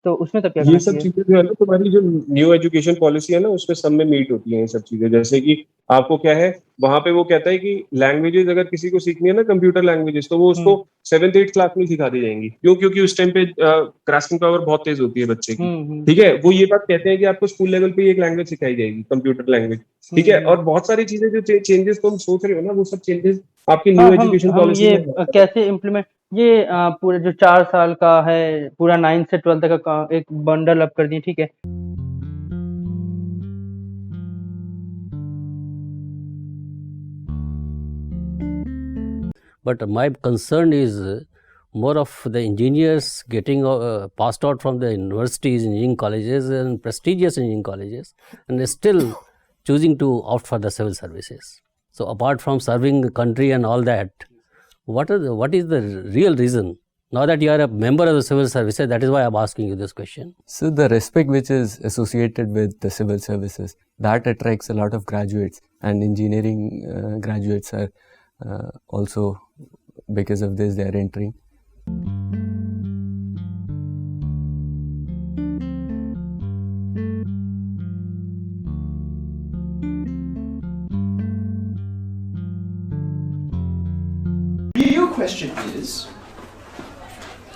तो उसमें तब क्या ये करना सब चाहिए? चीजें जो है ना, तुम्हारी जो न्यू एजुकेशन पॉलिसी है ना, उसमें सब में मीट होती हैं ये सब चीजें। जैसे कि आपको क्या है, वहां पे वो कहता है कि लैंग्वेजेस अगर किसी को सीखनी है ना, कंप्यूटर लैंग्वेजेस, तो वो उसको 7th 8th क्लास में सिखा दी जाएंगी। क्यों? क्योंकि उस टाइम पे ग्रास्पिंग पावर बहुत तेज होती है बच्चे की। हुँ। ठीक है, वो ये बात कहते हैं कि आपको स्कूल लेवल पे ही एक लैंग्वेज सिखाई जाएगी, कंप्यूटर लैंग्वेज। ठीक है, और बहुत सारी चीजें जो चेंजेस तुम सोच रहे हो ना, वो सब चेंजेस आपकी हाँ, न्यू एजुकेशन हम पॉलिसी ये में है। कैसे इम्प्लीमेंट, ये पूरे जो 4 साल का है, पूरा 9 से 12 तक का एक बंडल अप कर दिए, ठीक है? But my concern is more of the engineers getting passed out from the universities, engineering colleges and prestigious engineering colleges, and still choosing to opt for the civil services. So apart from serving the country and all that, what is the real reason? Now that you are a member of the civil services, that is why I am asking you this question. So the respect which is associated with the civil services, that attracts a lot of graduates, and engineering graduates are also, because of this, they are entering. The real question is,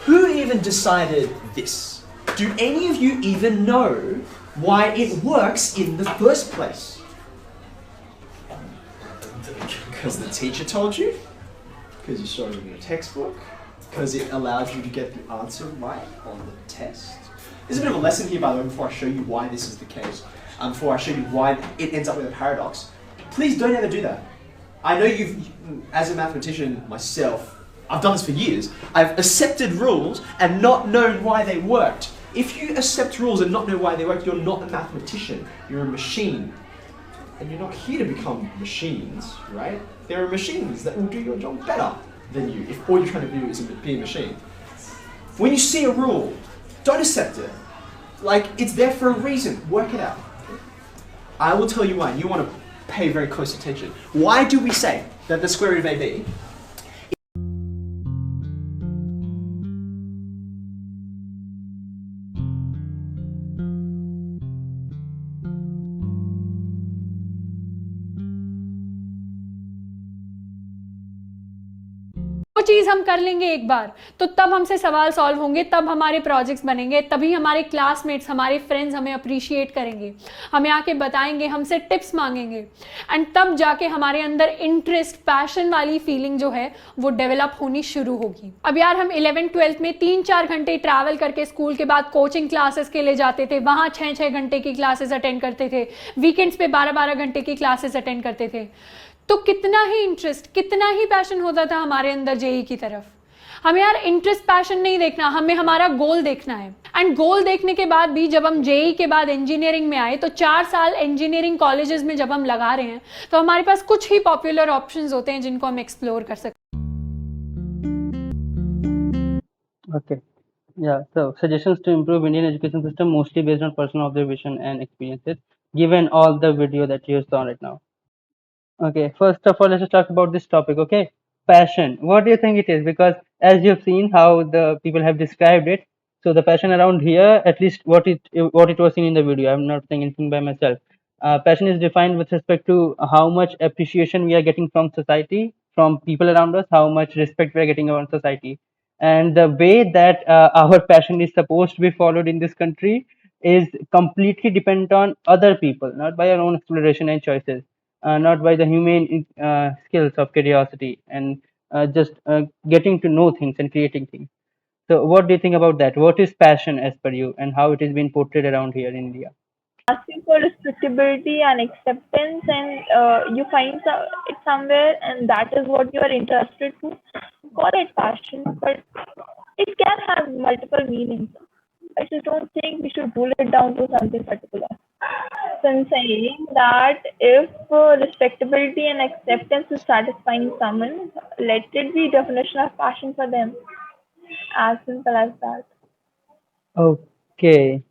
who even decided this? Do any of you even know why it works in the first place? Because the teacher told you? Because you saw it in your textbook? Because it allows you to get the answer right on the test? There's a bit of a lesson here, by the way, before I show you why this is the case. Before I show you why it ends up with a paradox. Please don't ever do that. I know as a mathematician myself, I've done this for years. I've accepted rules and not known why they worked. If you accept rules and not know why they work, you're not a mathematician. You're a machine. And you're not here to become machines, right? There are machines that will do your job better than you if all you're trying to do is be a machine. When you see a rule, don't accept it. Like, it's there for a reason. Work it out. I will tell you why. You want to pay very close attention. Why do we say that the square root of AB वो चीज़ हम कर लेंगे एक बार, तो तब हमसे सवाल solve होंगे, तब हमारे प्रोजेक्ट्स बनेंगे, तभी हमारे क्लासमेट्स, हमारे फ्रेंड्स हमें अप्रिशिएट करेंगे, हमें आके बताएंगे, हमसे टिप्स मांगेंगे, एंड तब जाके हमारे अंदर इंटरेस्ट, पैशन वाली फीलिंग जो है वो डेवलप होनी शुरू होगी। अब यार हम 11th 12th में 3-4 घंटे ट्रैवल करके स्कूल के बाद कोचिंग क्लासेस के लिए जाते थे, वहाँ 6-6 घंटे की क्लासेस अटेंड करते थे, वीकेंड्स पे 12-12 घंटे की क्लासेस अटेंड करते थे। तो कितना ही इंटरेस्ट, कितना ही पैशन होता था हमारे अंदर जेई की तरफ। हमें यार इंटरेस्ट पैशन नहीं देखना, हमें हमारा गोल देखना है। एंड गोल देखने के बाद भी जब हम जेई के बाद इंजीनियरिंग में आए, तो 4 साल इंजीनियरिंग कॉलेजेस में जब हम लगा रहे हैं, तो हमारे पास कुछ ही पॉपुलर ऑप्शंस होते हैं जिनको हम एक्सप्लोर कर सकते हैं। Okay. Yeah. So suggestions to improve Indian education system mostly based on personal observation and experiences, given all the video that you saw right now. Okay, first of all, let's just talk about this topic. Okay, passion. What do you think it is? Because as you've seen how the people have described it, so the passion around here, at least what it was seen in the video. I'm not saying anything by myself. Passion is defined with respect to how much appreciation we are getting from society, from people around us, how much respect we are getting around society, and the way that our passion is supposed to be followed in this country is completely dependent on other people, not by our own exploration and choices, not by the humane skills of curiosity and just getting to know things and creating things. So, what do you think about that? What is passion as per you, and how it is being portrayed around here in India? asking for respectability and acceptance, and you find it somewhere, and that is what you are interested to. Call it passion, but it can have multiple meanings. I just don't think we should rule it down to something particular. So I'm saying that if respectability and acceptance is satisfying someone, let it be definition of passion for them. As simple as that. Okay.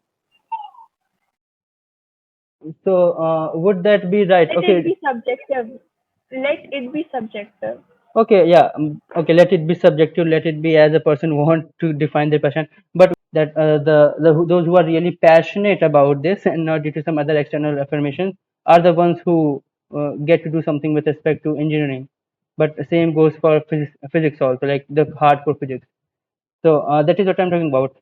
So would that be right? Let it Okay. be subjective. Let it be subjective. Okay, yeah. Okay, let it be subjective. Let it be as a person want to define their passion. But that those who are really passionate about this and not due to some other external affirmations are the ones who get to do something with respect to engineering. But the same goes for physics also, like the hardcore physics. So that is what I'm talking about.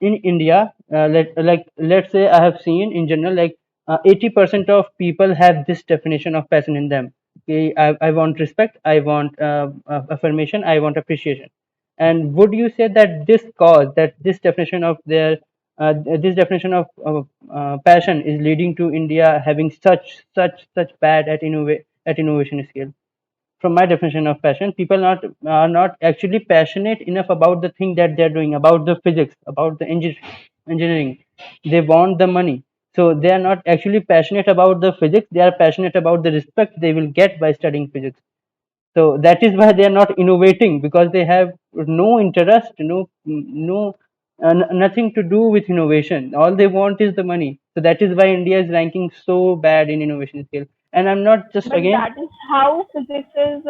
In India, let's say I have seen in general, like 80% of people have this definition of passion in them. Okay, I want respect, I want affirmation, I want appreciation. And would you say that this definition of this definition of passion is leading to India having such bad at innovation scale? From my definition of passion, people are not actually passionate enough about the thing that they're doing, about the physics, about the engineering. They want the money, so they are not actually passionate about the physics. They are passionate about the respect they will get by studying physics. So that is why they are not innovating, because they have no interest, nothing to do with innovation. All they want is the money. So that is why India is ranking so bad in innovation scale. And I'm not just But again. that is how physics is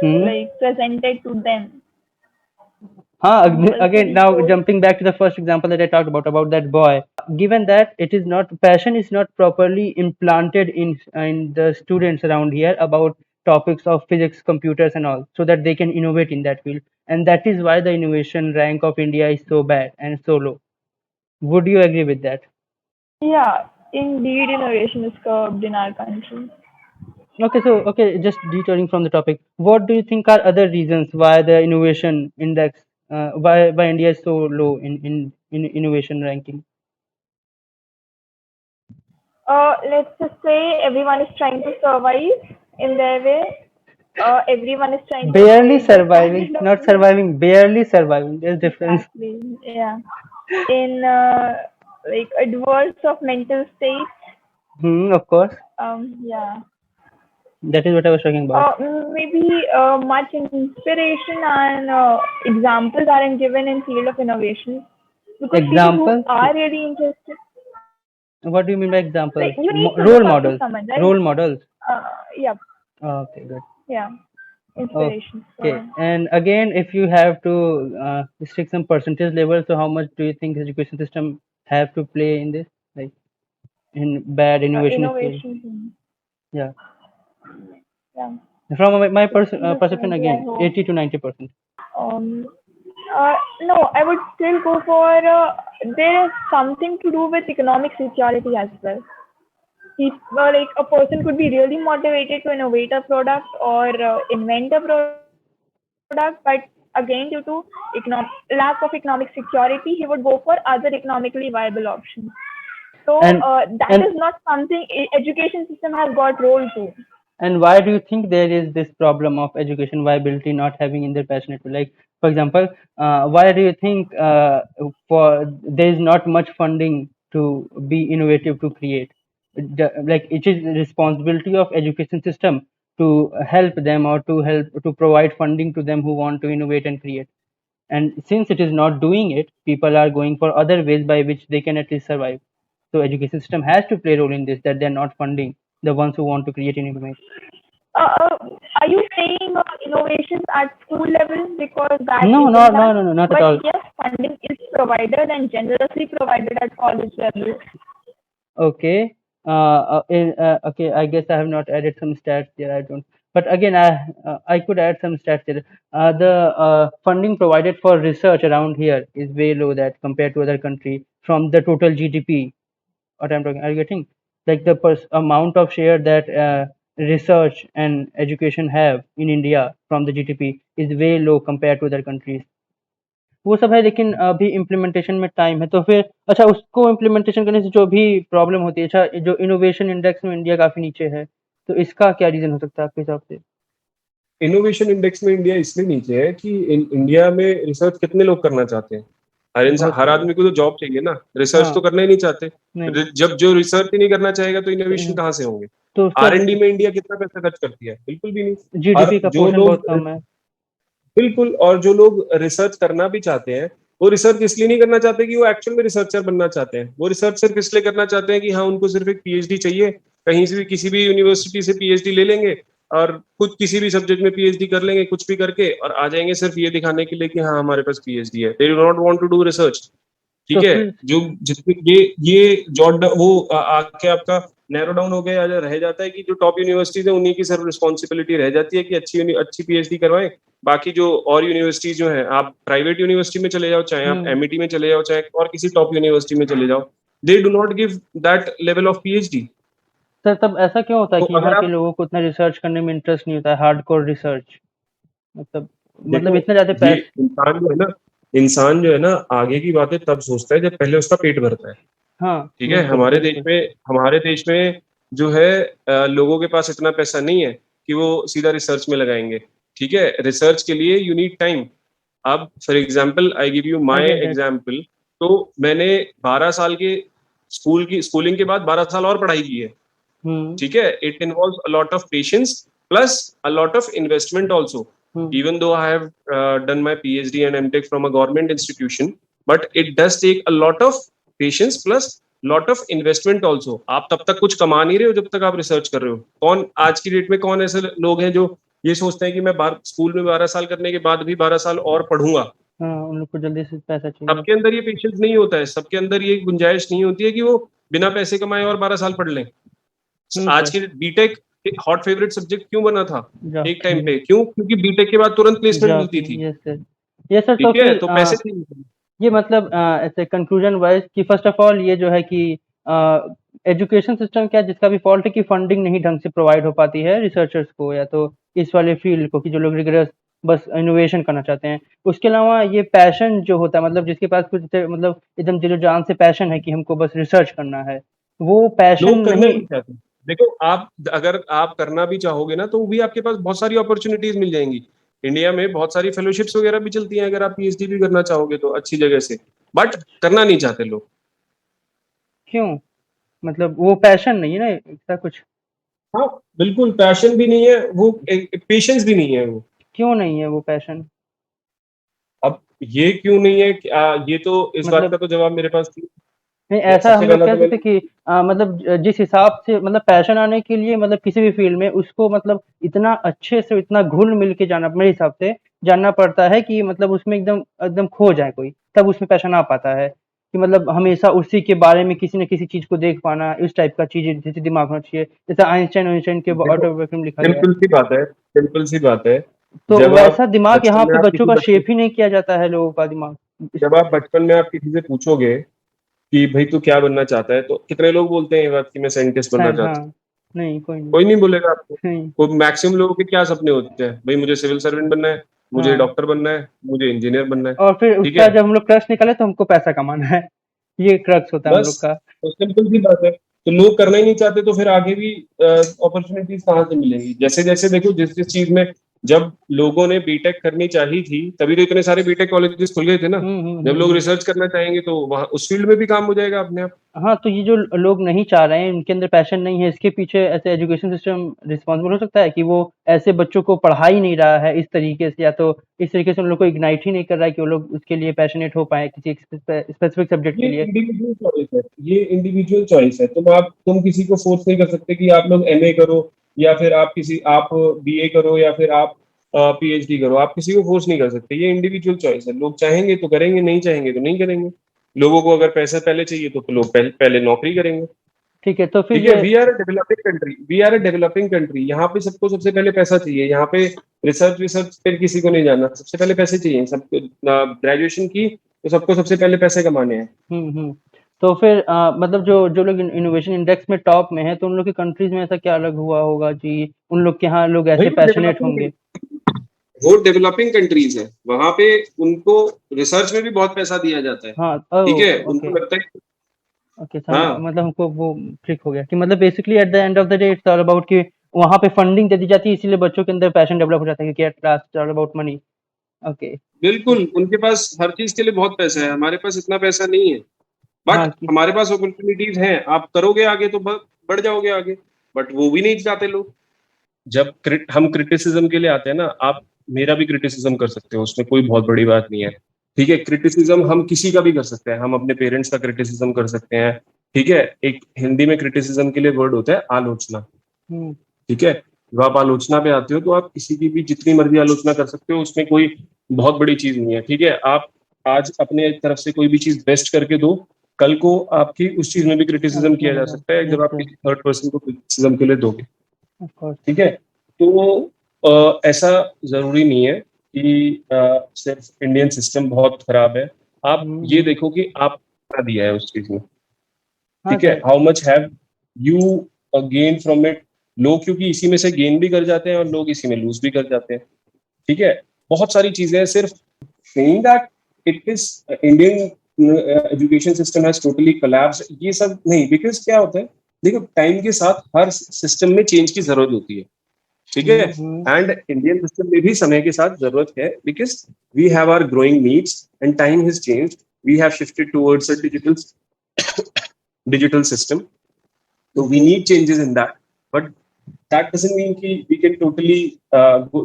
Hmm? presented to them. Again, now jumping back to the first example that I talked about that boy. Given that it is not passion is not properly implanted in the students around here about topics of physics, computers, and all, so that they can innovate in that field, and that is why the innovation rank of India is so bad and so low. Would you agree with that? Yeah, indeed, innovation is curbed in our country. Okay, just detouring from the topic, what do you think are other reasons why the innovation index, why India is so low in innovation ranking? Let's just say everyone is trying to survive in their way. Everyone is trying to Barely upgrade their surviving, standard of not living. surviving, barely surviving. There's difference. Exactly. Yeah. In like adverse of mental state. Of course, Yeah. that is what I was talking about. Maybe much inspiration and examples aren't given in field of innovation because people who Example? are really interested, What do you mean by examples? like you need to Role look up to models. someone, right? Role models. Yeah, Okay, good. yeah, inspiration. Okay, So, and again, if you have to restrict some percentage level, so how much do you think education system have to play in this, like in bad innovation scale? innovation. Yeah, Yeah, from my 60 to perception 70, I again, hope. 80 to 90%. Um, no, I would still go for there is something to do with economic security as well. Like a person could be really motivated to innovate a product or invent a product, but again, due to lack of economic security, he would go for other economically viable options. So And that and is not something education system has got role to. And why do you think there is this problem of education viability not having in their passionate field? Like, for example, why do you think for there is not much funding to be innovative to create? Like, it is responsibility of education system to help them or to provide funding to them who want to innovate and create. And since it is not doing it, people are going for other ways by which they can at least survive. So education system has to play a role in this, that they're not funding the ones who want to create and innovate. Are you saying innovations at school level because that No, isn't done? no, not at But all. yes, funding is provided and generously provided at college level. Okay. Okay, I guess I have not added some stats there. I don't. But again, I could add some stats there. The funding provided for research around here is way low that compared to other country from the total GDP. What I'm talking, are you getting? Like the amount of share that research and education have in India from the GDP is way low compared to other countries. वो सब है, लेकिन अभी implementation में time है। तो फिर अच्छा, उसको इम्प्लीमेंटेशन करने से जो भी प्रॉब्लम होती है, अच्छा जो इनोवेशन इंडेक्स में इंडिया काफ़ी नीचे है, तो इसका क्या रीज़न हो सकता है आपके हिसाब से? इनोवेशन इंडेक्स में इंडिया इसलिए नीचे है कि इंडिया में रिसर्च कितने लोग करना चाहते हैं? हर इंसान, बहुत हर कम। आदमी को तो जॉब चाहिए ना, रिसर्च हाँ, तो करना ही नहीं चाहते। नहीं। जब जो रिसर्च ही नहीं करना चाहेगा तो तो इनोवेशन कहाँ से होंगे? तो उसका R&D में इंडिया कितना पैसा खर्च करती है? बिल्कुल भी नहीं। जीडीपी और का जो पोर्शन लोग, बहुत कम है। बिल्कुल, और जो लोग रिसर्च करना भी चाहते हैं, वो रिसर्च इसलिए नहीं करना चाहते कि वो एक्चुअल में रिसर्चर बनना चाहते हैं। वो रिसर्च सिर्फ इसलिए करना चाहते हैं कि हाँ, उनको सिर्फ एक पीएचडी चाहिए, कहीं से भी किसी भी यूनिवर्सिटी से पीएचडी ले लेंगे और खुद किसी भी सब्जेक्ट में पीएचडी कर लेंगे, कुछ भी करके, और आ जाएंगे सिर्फ ये दिखाने के लिए कि हाँ, हमारे पास पीएचडी है। They do not want to do research. तो ठीक है, फिर जो जिसमें ये जॉर्डन वो आके आपका नैरो डाउन हो गया, या रह जाता है कि जो टॉप यूनिवर्सिटीज है उन्हीं की सिर्फ रिस्पॉन्सिबिलिटी रह जाती है कि अच्छी पीएचडी करवाएं। बाकी जो और यूनिवर्सिटीज जो है, आप प्राइवेट यूनिवर्सिटी में चले जाओ, चाहे आप हुँ। एमईटी में चले जाओ, चाहे और किसी टॉप यूनिवर्सिटी में चले जाओ, दे do not give that level of PhD. Sir तब ऐसा क्यों होता है तो कि अगर यहाँ के आप लोगों को इतना रिसर्च करने में इंटरेस्ट नहीं होता है, हार्डकोर रिसर्च? मतलब देखो, इतना ज़्यादा ये पैस इंसान जो है ना आगे की बातें तब सोचता है जब पहले उसका पेट भरता है। हाँ, ठीक है, बिल्कुल, बिल्कुल। हमारे देश में जो है लोगों के पास इतना पैसा नहीं है कि वो सीधा रिसर्च में लगाएंगे। ठीक है, रिसर्च के लिए यू नीड टाइम। अब for example, I give you I my get that. Example. तो मैंने 12 साल के स्कूलिंग के बाद 12 साल और पढ़ाई की है। हुँ, ठीक है, it involves a lot of patience plus a lot of investment also. Hmm. Even though I have done my PhD and MTech from a government institution, but it does take a lot of patience plus lot of investment also. आप तब तक कुछ कमा नहीं रहे हो जब तक आप रिसर्च कर रहे हो। कौन आज की डेट में कौन ऐसे लोग हैं जो ये सोचते हैं कि मैं स्कूल में 12 साल करने के बाद भी 12 साल और पढ़ूंगा? हाँ, उन लोग को जल्दी से पैसा चाहिए। सबके अंदर ये पेशेंस नहीं होता है, सबके अंदर ये गुंजाइश नहीं होती है कि वो बिना पैसे कमाए और 12 साल पढ़ लें। ठीक आज है, के बीटेक हॉट फेवरेट सब्जेक्ट क्यों बना था एक टाइम जाओ। पे? क्यों? क्योंकि बीटेक के बाद तुरंत प्लेसमेंट जॉब मिलती थी। Yes sir. यस सर, तो ठीक है, फिर तो पैसे चाहिए। ये मतलब ऐसे कंक्लूजन वाइज कि फर्स्ट ऑफ ऑल ये जो है कि एजुकेशन सिस्टम क्या है, जिसका भी फॉल्ट है कि फंडिंग नहीं ढंग से प्रोवाइड हो पाती है रिसर्चर्स को, या तो इस वाले फील्ड को, कि जो लोग रिगरस बस इनोवेशन करना चाहते हैं। उसके अलावा ये पैशन जो होता है, मतलब जिसके पास कुछ मतलब एकदम दिलो जान से पैशन है कि हमको बस रिसर्च करना है, वो पैशन लोग करना ही नहीं। नहीं चाहते। देखो, आप अगर आप करना भी चाहोगे ना तो भी आपके पास बहुत सारी अपॉर्चुनिटीज मिल जाएंगी। इंडिया में बहुत सारी फेलोशिप्स वगैरह भी चलती हैं अगर आप पीएचडी भी करना चाहोगे तो अच्छी जगह से। बट करना नहीं चाहते लोग। क्यों? मतलब वो पैशन नहीं है ना ऐसा कुछ? हाँ, बिल्कुल, पैशन भी नहीं है वो, पेशेंस भी नहीं है वो। क्यों नहीं है वो पैशन? अब ये क्यों नहीं है ये तो इस बात का मतलब तो जवाब मेरे पास थी। नहीं, ऐसा सबसे हम लोग पहला कह तो सकते मैंने, कि मतलब जिस हिसाब से मतलब पैशन आने के लिए, मतलब किसी भी फील्ड में उसको मतलब इतना अच्छे से, इतना घुल मिल के जाना, मेरे हिसाब से जानना पड़ता है कि मतलब उसमें एकदम एकदम खो जाए कोई, तब उसमें पैशन आ पाता है। कि मतलब हमेशा उसी के बारे में किसी न किसी चीज़ को देख पाना, इस टाइप का चीज़ जैसे दिमाग में होना चाहिए। जैसे आइंस्टाइन के देखो, ऑटोबायोग्राफी में लिखा गया है। सिंपल सी बात है। तो जब आप वैसा दिमाग यहाँ बचपन में पे आप बच्चों किसी का बच्चे शेप ही नहीं किया जाता है, लोगों का दिमाग। जब आप बचपन में आप किसी से पूछोगे कि भाई तू क्या बनना चाहता है, तो कितने लोग बोलते हैं ये बात कि मैं साइंटिस्ट बनना हाँ, चाहता हूँ? नहीं कोई नहीं। कोई नहीं बोलेगा आपको। नहीं, वो मैक्सिमम लोगों के क्या सपने होते हैं? भाई मुझे सिविल सर्वेंट बनना है, मुझे हाँ। डॉक्टर बनना है, मुझे इंजीनियर बनना है। और फिर ठीक उसका है, जब हम लोग क्रक्स निकाले तो हमको पैसा कमाना है। ये क्रक्स होता है हम लोग बस। का। तो सिंपल सी बात है। तो लोग करना ही नहीं चाहते तो फिर आगे भी अपॉर्चुनिटीज कहाँ से मिलेंगी? जैसे जैसे देखो, जिस जिस चीज में जब लोगों ने बीटेक करनी चाहिए थी तभी तो इतने सारे बीटेक कॉलेजेस खुल गए थे ना। जब लोग हुँ। रिसर्च करना चाहेंगे तो वहाँ उस फील्ड में भी काम हो जाएगा अपने आप। हाँ, तो ये जो लोग नहीं चाह रहे हैं, उनके अंदर पैशन नहीं है, इसके पीछे ऐसे एजुकेशन सिस्टम रिस्पॉन्सिबल हो सकता है कि वो ऐसे बच्चों को पढ़ा ही नहीं रहा है इस तरीके से, या तो इस तरीके से उन लोग को इग्नाइट ही नहीं कर रहा है कि वो लोग उसके लिए पैशनेट हो पाएँ किसी एक स्पेसिफिक सब्जेक्ट के ये लिए। इंडिविजुअल चॉइस है। ये इंडिविजुअल चॉइस है। तुम किसी को फोर्स नहीं कर सकते कि आप लोग एमए करो, या फिर आप बीए करो, या फिर आप पीएचडी करो। आप किसी को फोर्स नहीं कर सकते। ये इंडिविजुअल चॉइस है। लोग चाहेंगे तो करेंगे, नहीं चाहेंगे तो नहीं करेंगे। लोगों को अगर पैसा पहले चाहिए तो लोग पहले नौकरी करेंगे। ठीक है, तो फिर ठीक है, ये we are a developing country. यहाँ पे सबको सबसे पहले पैसा चाहिए। यहाँ पे रिसर्च फिर किसी को नहीं जानना, सबसे पहले पैसे चाहिए सबको। ग्रेजुएशन की तो सबको सबसे पहले पैसे कमाने हैं। हुँ। तो फिर मतलब जो जो लोग इनोवेशन इंडेक्स में टॉप में हैं, तो उन लोग की कंट्रीज़ में ऐसा क्या अलग हुआ होगा कि उन लोग के यहाँ लोग भाई ऐसे वो पैशनेट होंगे? वो डेवलपिंग कंट्रीज है, वहां पे उनको रिसर्च में भी बहुत पैसा दिया जाता है। हाँ ठीक है, ओके उनको लगता है ओके हाँ मतलब हमको वो क्लिक हो गया कि मतलब basically at the end of the day it's all about कि वहाँ पे फंडिंग दे दी जाती है, इसीलिए बच्चों के अंदर पैशन डेवलप हो जाता है, क्योंकि at last all about money. Okay बिल्कुल, उनके पास हर चीज के लिए बहुत पैसा है, हमारे पास इतना पैसा नहीं है। हाँ बट हमारे पास अपॉर्चुनिटीज हैं, आप करोगे आगे तो बढ़ जाओगे आगे, बट वो भी नहीं चाहते लोग। जब हम क्रिटिसिज्म के लिए आते हैं ना, आप मेरा भी क्रिटिसिज्म कर सकते हो, उसमें कोई बहुत बड़ी बात नहीं है। ठीक है, क्रिटिसिज्म हम किसी का भी कर सकते हैं, हम अपने पेरेंट्स का क्रिटिसिज्म कर सकते हैं। ठीक है, एक हिंदी में क्रिटिसिज्म के लिए वर्ड होता है आलोचना। ठीक है, जब आप आलोचना पे आते हो तो आप किसी की भी जितनी मर्जी आलोचना कर सकते हो, उसमें कोई बहुत बड़ी चीज नहीं है। ठीक है, आप आज अपने तरफ से कोई भी चीज बेस्ट करके दो, कल को आपकी उस चीज में भी क्रिटिसिज्म किया जा सकता है, जब आप किसी थर्ड पर्सन को क्रिटिसिज्म के लिए दोगे। ठीक है, तो ऐसा जरूरी नहीं है कि सिर्फ इंडियन सिस्टम बहुत खराब है। आप ये देखो कि आप क्या दिया है उस चीज में। ठीक है, how much have you gain from it. लोग क्योंकि इसी में से गेन भी कर जाते हैं और लोग इसी में लूज भी कर जाते हैं। ठीक है, बहुत सारी चीजें हैं। सिर्फ saying that it is Indian education system has totally collapsed, ये सब नहीं। बिकॉज क्या होता है, देखो टाइम के साथ हर सिस्टम में चेंज की जरूरत होती है। ठीक है, एंड इंडियन सिस्टम में भी समय के साथ जरूरत है, because we have our growing needs and time has changed, we have shifted towards a digital system, so we need changes in that, but that doesn't mean ki we can totally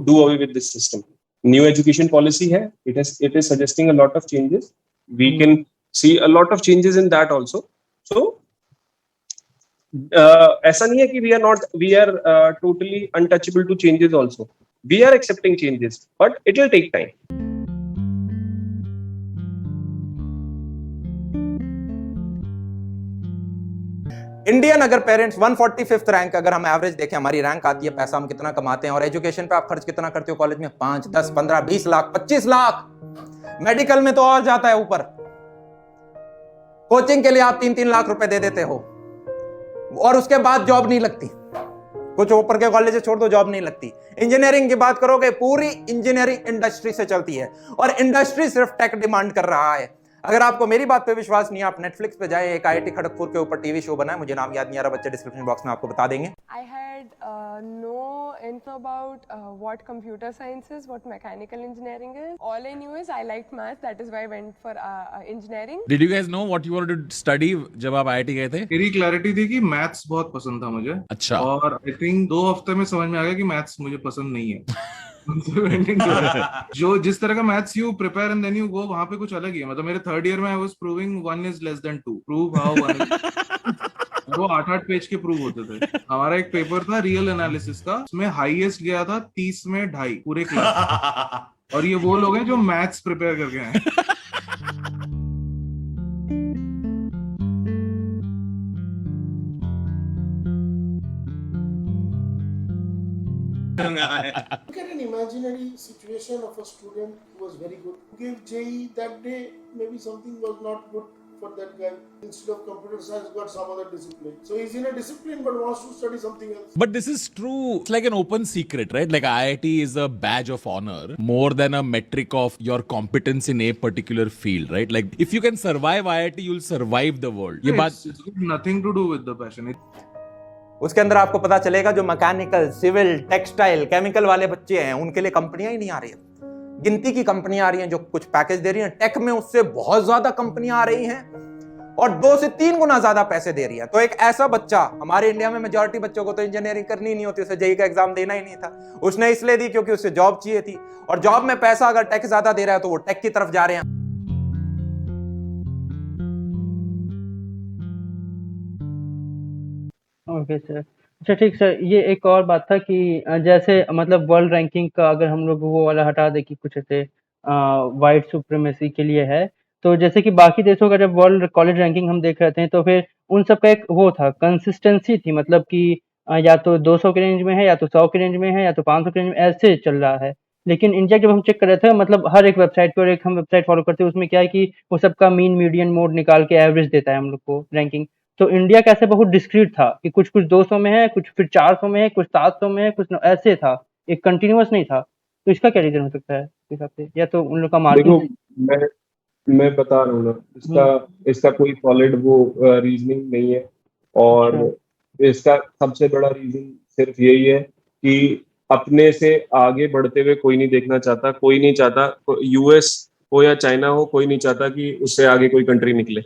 do away with this system. New education policy hai, it is suggesting a lot of changes. We can see a lot of changes in that also. So aisa nahi hai ki we are totally untouchable to changes also. We are accepting changes, but it will take time. Indian अगर parents 145th rank, अगर हम average देखें हमारी rank आती है, पैसा हम कितना कमाते हैं और एजुकेशन पे आप खर्च कितना करते हो कॉलेज में? 5, 10, 15, 20 लाख, 25 लाख। मेडिकल में तो और जाता है ऊपर। कोचिंग के लिए आप 3-3 लाख रुपए दे देते हो और उसके बाद जॉब नहीं लगती। कुछ ऊपर के कॉलेज छोड़ दो, जॉब नहीं लगती। इंजीनियरिंग की बात करोगे, पूरी इंजीनियरिंग इंडस्ट्री से चलती है और इंडस्ट्री सिर्फ टेक डिमांड कर रहा है। अगर आपको मेरी बात पे विश्वास नहीं है, आप नेटफ्लिक्स पे जाए, एक आईआईटी खड़गपुर के ऊपर टीवी शो बना है, मुझे नाम याद नहीं आ रहा, बच्चे डिस्क्रिप्शन बॉक्स में आपको बता देंगे। I had no info about what computer science is, what mechanical engineering is. All I knew is I liked maths, that is why I went for engineering. Did you guys know what you wanted to study जब आप IIT गए थे? मेरी clarity थी कि maths बहुत पसंद था मुझे। अच्छा। और आई थिंक 2 हफ्ते में समझ में आ गया कि मैथ्स मुझे पसंद नहीं है। जो जिस तरह का maths you prepare and then you go, वहां पे कुछ अलग ही है। मतलब मेरे 3rd ईयर में I was proving 1 is less than 2, prove how 1 वो 8-8 पेज के प्रूव होते थे। हमारा एक पेपर था रियल एनालिसिस का, उसमें हाईएस्ट गया था 30 में 2.5 पूरे क्लास। और ये वो लोग हैं जो मैथ्स प्रिपेयर करके आए। Look at an imaginary situation of a student who was very good. Who gave JEE that day, maybe something was not good for that guy. Instead of computer science, got some other discipline. So he's in a discipline but wants to study something else. But this is true. It's like an open secret, right? Like IIT is a badge of honor more than a metric of your competence in a particular field, right? Like if you can survive IIT, you'll survive the world. ये बात It's got nothing to do with the passion. उसके अंदर आपको पता चलेगा जो mechanical, civil, textile, chemical वाले बच्चे हैं, उनके लिए कंपनियां ही नहीं आ रही है। गिनती की कंपनियां आ रही हैं जो कुछ पैकेज दे रही हैं। टेक में उससे बहुत ज्यादा कंपनियां आ रही हैं और 2 से 3 गुना ज्यादा पैसे दे रही है। तो एक ऐसा बच्चा, हमारे इंडिया में मेजॉरिटी बच्चों को तो इंजीनियरिंग करनी नहीं होती, उसे जेईई का एग्जाम देना ही नहीं था। उसने इसलिए दी क्योंकि उसे जॉब चाहिए थी, और जॉब में पैसा अगर टेक ज्यादा दे रहा है तो वो टेक की तरफ जा रहे हैं। ओके सर, अच्छा ठीक सर, ये एक और बात था कि जैसे मतलब वर्ल्ड रैंकिंग का अगर हम लोग वो वाला हटा दें कि कुछ ऐसे वाइट सुप्रीमेसी के लिए है, तो जैसे कि बाकी देशों का जब वर्ल्ड कॉलेज रैंकिंग हम देख रहे थे तो फिर उन सब का एक वो था, कंसिस्टेंसी थी, मतलब कि या तो 200 के रेंज में है, या तो 100 के रेंज में है, या तो 500 के रेंज में, ऐसे चल रहा है। लेकिन इंडिया जब हम चेक कर रहे थे, मतलब हर एक वेबसाइट पर, एक हम वेबसाइट फॉलो करते हैं, उसमें क्या है कि वो सबका मीन मीडियन मोड निकाल के एवरेज देता है हम लोग को रैंकिंग। तो इंडिया कैसे बहुत डिस्क्रीट था कि कुछ 200 में है, कुछ फिर 400 में है, कुछ 700 में है, कुछ ऐसे था, एक कंटिन्यूअस नहीं था। तो इसका क्या रीजन हो सकता है आपके हिसाब से, या तो उन लोग का देखो, मार्केटिंग? मैं बता रहा हूँ ना, इसका कोई सॉलिड वो रीजनिंग नहीं है। और अच्छा। इसका सबसे बड़ा रीजन सिर्फ यही है कि अपने से आगे बढ़ते हुए कोई नहीं देखना चाहता, कोई नहीं चाहता, यूएस हो या चाइना हो, कोई नहीं चाहता कि उससे आगे कोई कंट्री निकले।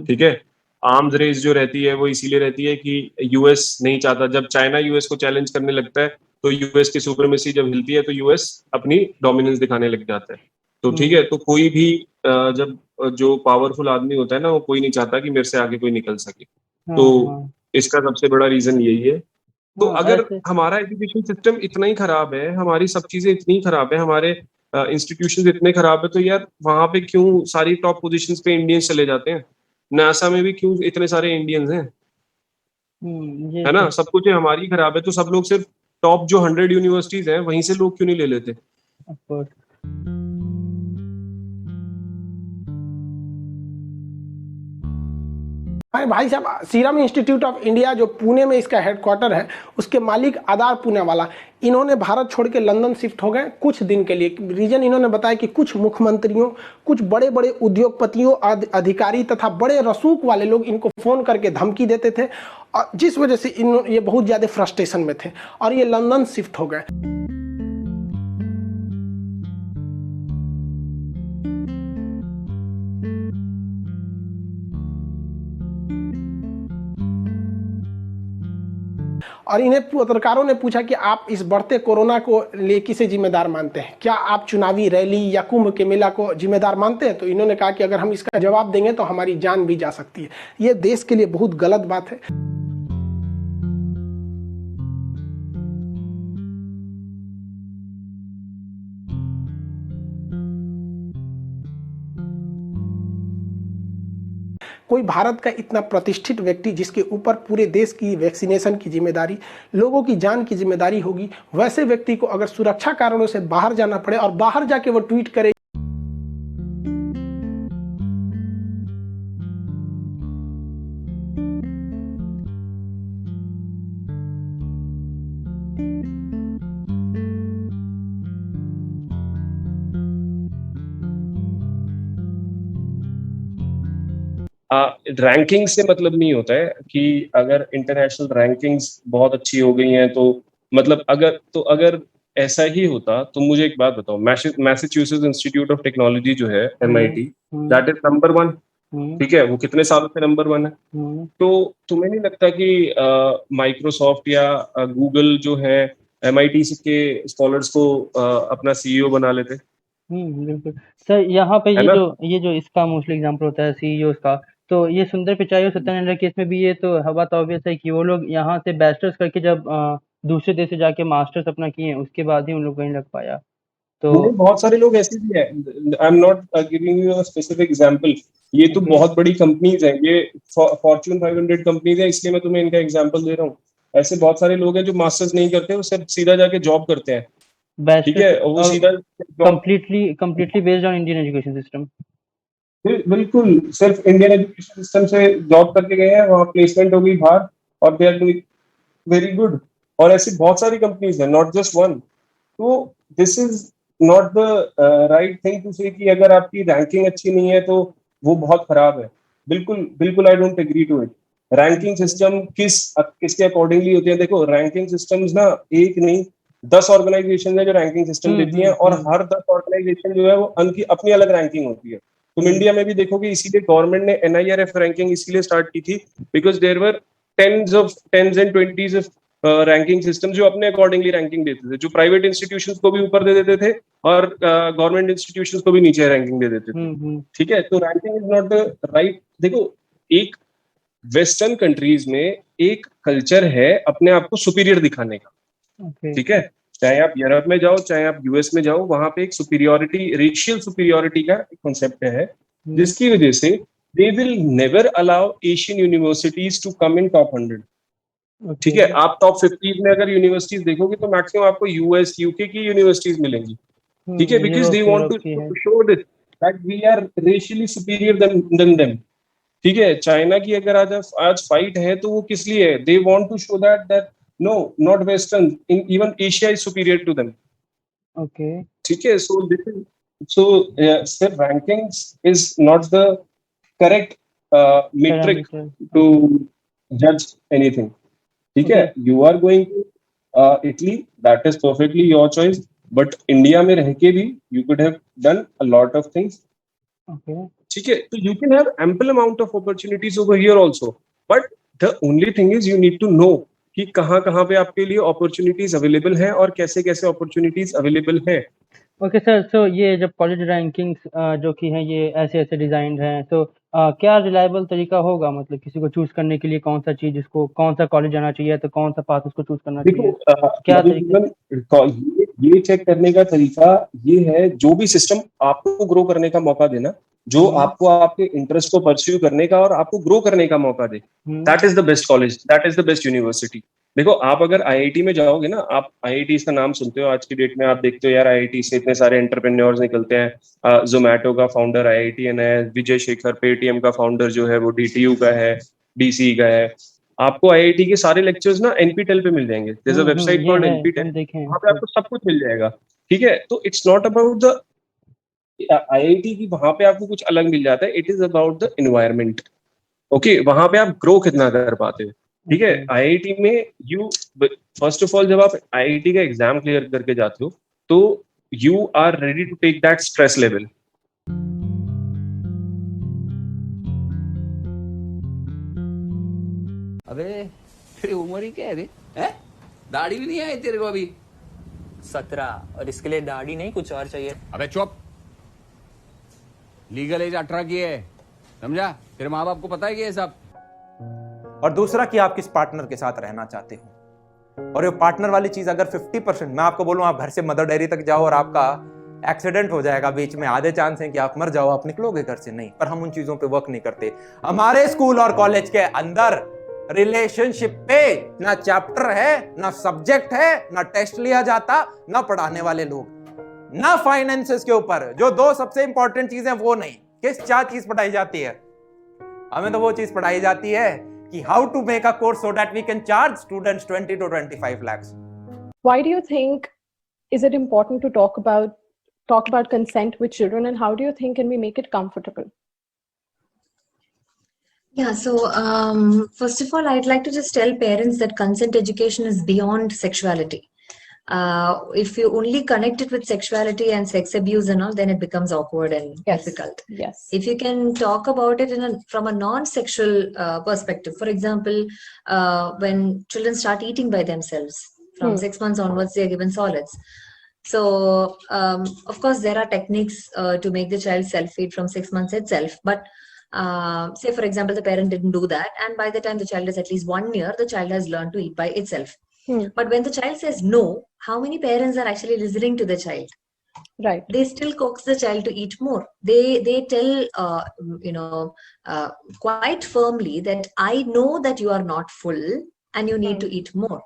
ठीक है, आर्म्स रेस जो रहती है वो इसीलिए रहती है कि यूएस नहीं चाहता, जब चाइना यूएस को चैलेंज करने लगता है तो यूएस की सुप्रीमेसी जब हिलती है तो यूएस अपनी डोमिनेंस दिखाने लग जाता है। तो ठीक है, तो कोई भी जब जो पावरफुल आदमी होता है ना, वो कोई नहीं चाहता कि मेरे से आगे कोई निकल सके। तो इसका सबसे बड़ा रीजन यही है। तो अगर हमारा एजुकेशन सिस्टम इतना ही खराब है, हमारी सब चीजें इतनी खराब है, हमारे इंस्टीट्यूशन इतने खराब है, तो यार वहां पे क्यों सारी टॉप पोजीशंस पे इंडियंस चले जाते हैं? नासा में भी क्यों इतने सारे इंडियंस हैं? है ना, सब कुछ हमारी खराब है, तो सब लोग सिर्फ टॉप जो 100 यूनिवर्सिटीज हैं वहीं से लोग क्यों नहीं ले लेते? अरे भाई साहब, सीरम इंस्टीट्यूट ऑफ इंडिया जो पुणे में इसका हेडक्वार्टर है, उसके मालिक आधार पूनावाला, इन्होंने भारत छोड़ के लंदन शिफ्ट हो गए कुछ दिन के लिए। रीजन इन्होंने बताया कि कुछ मुख्यमंत्रियों, कुछ बड़े बड़े उद्योगपतियों, अधिकारी तथा बड़े रसूख वाले लोग इनको फ़ोन करके धमकी देते थे, और जिस वजह से ये बहुत ज़्यादा फ्रस्ट्रेशन में थे और ये लंदन शिफ्ट हो गए। और इन्हें पत्रकारों ने पूछा कि आप इस बढ़ते कोरोना को ले किसे जिम्मेदार मानते हैं, क्या आप चुनावी रैली या कुंभ के मेला को जिम्मेदार मानते हैं? तो इन्होंने कहा कि अगर हम इसका जवाब देंगे तो हमारी जान भी जा सकती है। ये देश के लिए बहुत गलत बात है। कोई भारत का इतना प्रतिष्ठित व्यक्ति जिसके ऊपर पूरे देश की वैक्सीनेशन की जिम्मेदारी, लोगों की जान की जिम्मेदारी होगी, वैसे व्यक्ति को अगर सुरक्षा कारणों से बाहर जाना पड़े और बाहर जाके वो ट्वीट करे रैंकिंग से मतलब नहीं होता है कि अगर इंटरनेशनल रैंकिंग्स बहुत अच्छी हो गई हैं तो मतलब अगर ऐसा ही होता तो मुझे एक बात बताओ, मैसाचुसेट्स इंस्टीट्यूट ऑफ टेक्नोलॉजी जो है MIT, दैट इज नंबर 1। ठीक है, वो कितने सालों से नंबर 1 है। तो तुम्हें नहीं लगता कि माइक्रोसॉफ्ट या गूगल जो है MIT के स्कॉलर्स को अपना CEO बना लेते? बिल्कुल सर। यहाँ पे ये जो इसका मोस्टली एग्जांपल होता है सीईओ का, तो ये सुंदर पिचाई और सत्यानंद केस में भी ये तो हवा तो ऑब्वियस है कि वो लोग यहाँ से बैचलर्स करके जब दूसरे देश से जाके मास्टर्स अपना किए, उसके बाद ही उन लोग कहीं लग पाया। तो बहुत सारे लोग ऐसे भी हैं। I am not giving you a specific example, ये तो बहुत बड़ी कंपनीज हैं, ये फॉर्च्यून 500 कंपनीज है, इसलिए मैं तुम्हें इनका एग्जांपल दे रहा हूँ। ऐसे बहुत सारे लोग हैं जो मास्टर्स नहीं करते, वो सिर्फ सीधा जाके जॉब करते हैं। ठीक है, वो सीधा completely based on Indian education system. बिल्कुल, सिर्फ इंडियन एजुकेशन सिस्टम से जॉब करके गए हैं, वहाँ प्लेसमेंट हो गई बाहर और they are doing very good. और ऐसी बहुत सारी कंपनीज हैं, नॉट जस्ट वन। तो this is not the right thing to say कि अगर आपकी रैंकिंग अच्छी नहीं है तो वो बहुत खराब है। बिल्कुल I don't agree to it. Ranking system किसके अकॉर्डिंगली होती है? देखो, रैंकिंग सिस्टम्स ना एक नहीं 10 ऑर्गेनाइजेशन है जो रैंकिंग सिस्टम देती हैं, और हर 10 ऑर्गेनाइजेशन जो है वो उनकी अपनी अलग रैंकिंग होती है। तुम इंडिया में भी देखोगे, इसीलिए गवर्नमेंट ने NIRF रैंकिंग इसीलिए स्टार्ट की थी, because there were tens and 20s of ranking system जो अपने अकॉर्डिंगली रैंकिंग देते थे, जो प्राइवेट इंस्टीट्यूशंस को भी ऊपर दे देते थे और गवर्नमेंट इंस्टीट्यूशंस को भी नीचे रैंकिंग दे देते थे। ठीक है, तो ranking is not the right. देखो, एक वेस्टर्न कंट्रीज में एक कल्चर है अपने आप को सुपीरियर दिखाने का। ठीक है, चाहे आप यूरोप में जाओ, चाहे आप US में जाओ, वहां पे एक सुपीरियोरिटी, रेशियल सुपीरियोरिटी का कॉन्सेप्ट है, जिसकी वजह से they will never allow Asian universities to come in top 100। ठीक है, आप टॉप 50 में अगर यूनिवर्सिटीज देखोगे तो मैक्सिमम आपको US UK की यूनिवर्सिटीज मिलेंगी। ठीक है, because they want to show this that we are racially superior than them. ठीक है, चाइना की अगर आज फाइट है तो वो किस लिए है? They want to show that no, not Western, even Asia is superior to them. Okay. ठीक है, so rankings is not the correct metric Parameter. to judge anything. ठीक है, you are going to Italy, that is perfectly your choice, but India में रह के भी you could have done a lot of things. Okay. ठीक है, so you can have ample amount of opportunities over here also, but the only thing is you need to know कि कहाँ कहाँ पे आपके लिए अपॉर्चुनिटीज अवेलेबल हैं और कैसे कैसे अपॉर्चुनिटीज अवेलेबल हैं. ओके सर, सो ये जब कॉलेज रैंकिंग्स जो कि हैं ये ऐसे ऐसे डिजाइंड हैं, तो क्या रिलायबल तरीका होगा, मतलब किसी को चूज करने के लिए कौन सा चीज, इसको कौन सा कॉलेज जाना चाहिए, तो कौन सा पाथ उसको चूज करना देखो, चाहिए, क्या तरीका? ये चेक करने का तरीका ये है, जो भी सिस्टम आपको ग्रो करने का मौका देना, जो आपको आपके इंटरेस्ट को परस्यू करने का और आपको ग्रो करने का मौका दे, that is the best college, that is the best university. देखो, आप अगर आईआईटी में जाओगे ना, आप आईआईटी का नाम सुनते हो, आज की डेट में आप देखते हो यार आईआईटी से इतने सारे एंटरप्रेन्योर्स निकलते हैं. जोमैटो का फाउंडर आईआईटीएन है, विजय शेखर पेटीएम का फाउंडर जो है वो डीटीयू का है, डीसी का है. आपको आईआईटी के सारे लेक्चर्स ना एनपीटेल पे मिल जाएंगे. There is a website called NPTEL, वहां पे आपको सब कुछ मिल जाएगा. ठीक है, तो it's not about the IIT की वहां पे आपको कुछ अलग मिल जाता है, it is about the environment. Okay, वहां पे आप ग्रो कितना कर पाते हो. ठीक है, आईआईटी में यू फर्स्ट ऑफ ऑल जब आप आईआईटी का एग्जाम क्लियर करके जाते हो तो you are ready to take that stress level. अबे तेरी उम्र ही क्या है रे? दाढ़ी भी नहीं आई तेरे को अभी? 17, और इसके लिए दाढ़ी नहीं कुछ और चाहिए. अबे चुप, लीगल एज 18 की है, समझा? तेरे माँ बाप को पता है कि ये सब. और दूसरा कि आप किस पार्टनर के साथ रहना चाहते हो. और ये पार्टनर वाली चीज अगर 50%, मैं आपको बोलूं आप घर से मदर डेयरी तक जाओ और आपका एक्सीडेंट हो जाएगा बीच में, आधे चांस हैं कि आप मर जाओ, आप निकलोगे घर से. नहीं, पर हम उन चीजों पे वर्क नहीं करते. हमारे स्कूल और कॉलेज के अंदर रिलेशनशिप पे ना चैप्टर है, ना सब्जेक्ट है, ना टेस्ट लिया जाता, ना पढ़ाने वाले लोग, ना फाइनेंसेस के ऊपर, जो 2 सबसे इंपॉर्टेंट चीजें वो नहीं. किस 4 चीज पढ़ाई जाती है? हमें तो वो चीज पढ़ाई जाती है कि how to make a course so that we can charge students 20 to 25 lakhs. Why do you think is it important to talk about consent with children, and how do you think can we make it comfortable? Yeah, so first of all, I'd like to just tell parents that consent education is beyond sexuality. If you only connect it with sexuality and sex abuse and all, then it becomes awkward and difficult. Yes. If you can talk about it from a non-sexual perspective, for example, when children start eating by themselves, from 6 months onwards, they are given solids. So, of course, there are techniques to make the child self-feed from 6 months itself. But say, for example, the parent didn't do that, and by the time the child is at least 1 year, the child has learned to eat by itself. But when the child says no, how many parents are actually listening to the child? Right. They still coax the child to eat more. They tell quite firmly that I know that you are not full and you need to eat more.